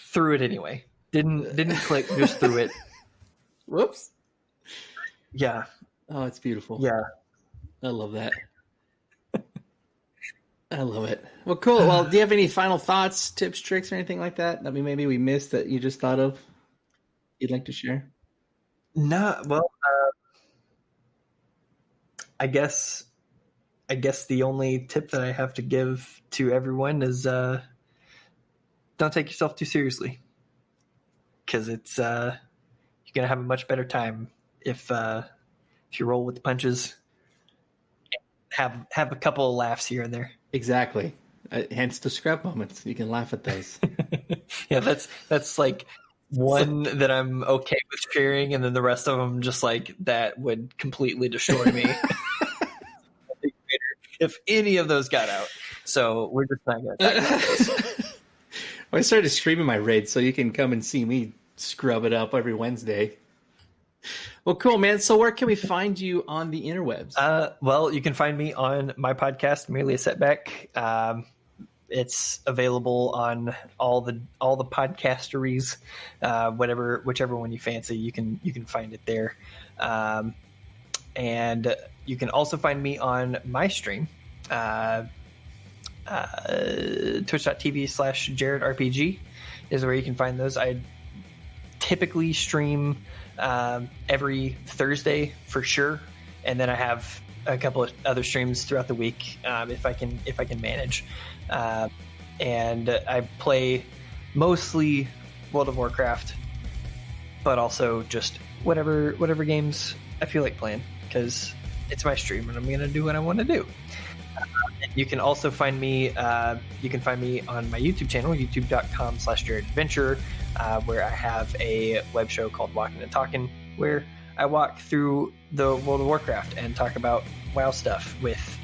Threw it anyway. Didn't click, just threw it. Whoops. Yeah. Oh, it's beautiful. Yeah. I love that. I love it. Well, cool. Well, do you have any final thoughts, tips, tricks, or anything like that? I mean, maybe we missed that you just thought of you'd like to share? No, well, I guess the only tip that I have to give to everyone is don't take yourself too seriously, because it's you're gonna have a much better time if if you roll with the punches, have a couple of laughs here and there. Exactly. Hence the scrub moments. You can laugh at those. Yeah, that's like one that I'm okay with sharing, and then the rest of them just like that would completely destroy me if any of those got out. So we're just not going to talk about those. I started streaming my raid, so you can come and see me scrub it up every Wednesday. Well, cool, man. So where can we find you on the interwebs? Well, you can find me on my podcast, Merely a Setback. It's available on all the podcasteries, whichever one you fancy. You can find it there, and you can also find me on my stream, twitch.tv/JaredRPG is where you can find those. I typically stream every Thursday for sure, and then I have a couple of other streams throughout the week if I can manage. And I play mostly World of Warcraft, but also just whatever games I feel like playing, because it's my stream and I'm going to do what I want to do. You can also find me. You can find me on my YouTube channel, youtube.com/JaredAdventure, where I have a web show called Walking and Talking, where I walk through the World of Warcraft and talk about WoW stuff with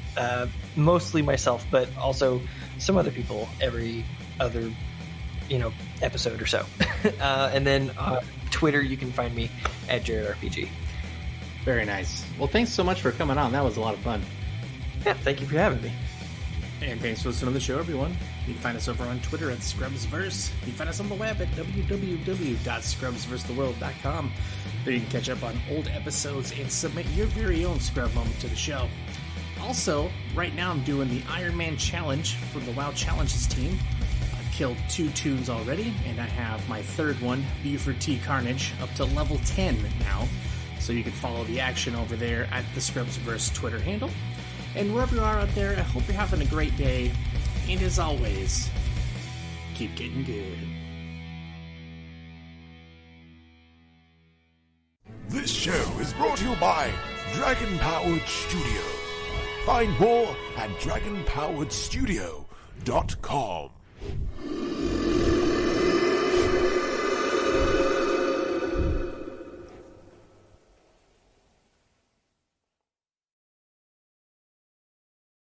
mostly myself, but also some other people every other episode or so. And then on Twitter, you can find me at JaredRPG. Very nice. Well, thanks so much for coming on. That was a lot of fun. Yeah, thank you for having me. And thanks for listening to the show, everyone. You can find us over on Twitter at ScrubsVerse. You can find us on the web at www.scrubsversetheworld.com. There you can catch up on old episodes and submit your very own scrub moment to the show. Also, right now I'm doing the Iron Man Challenge from the WoW Challenges team. I've killed 2 toons already, and I have my third one, Buford T. Carnage, up to level 10 now. So you can follow the action over there at the ScrubsVerse Twitter handle. And wherever you are out there, I hope you're having a great day. And as always, keep getting good. This show is brought to you by Dragon Powered Studio. Find more at dragonpoweredstudio.com.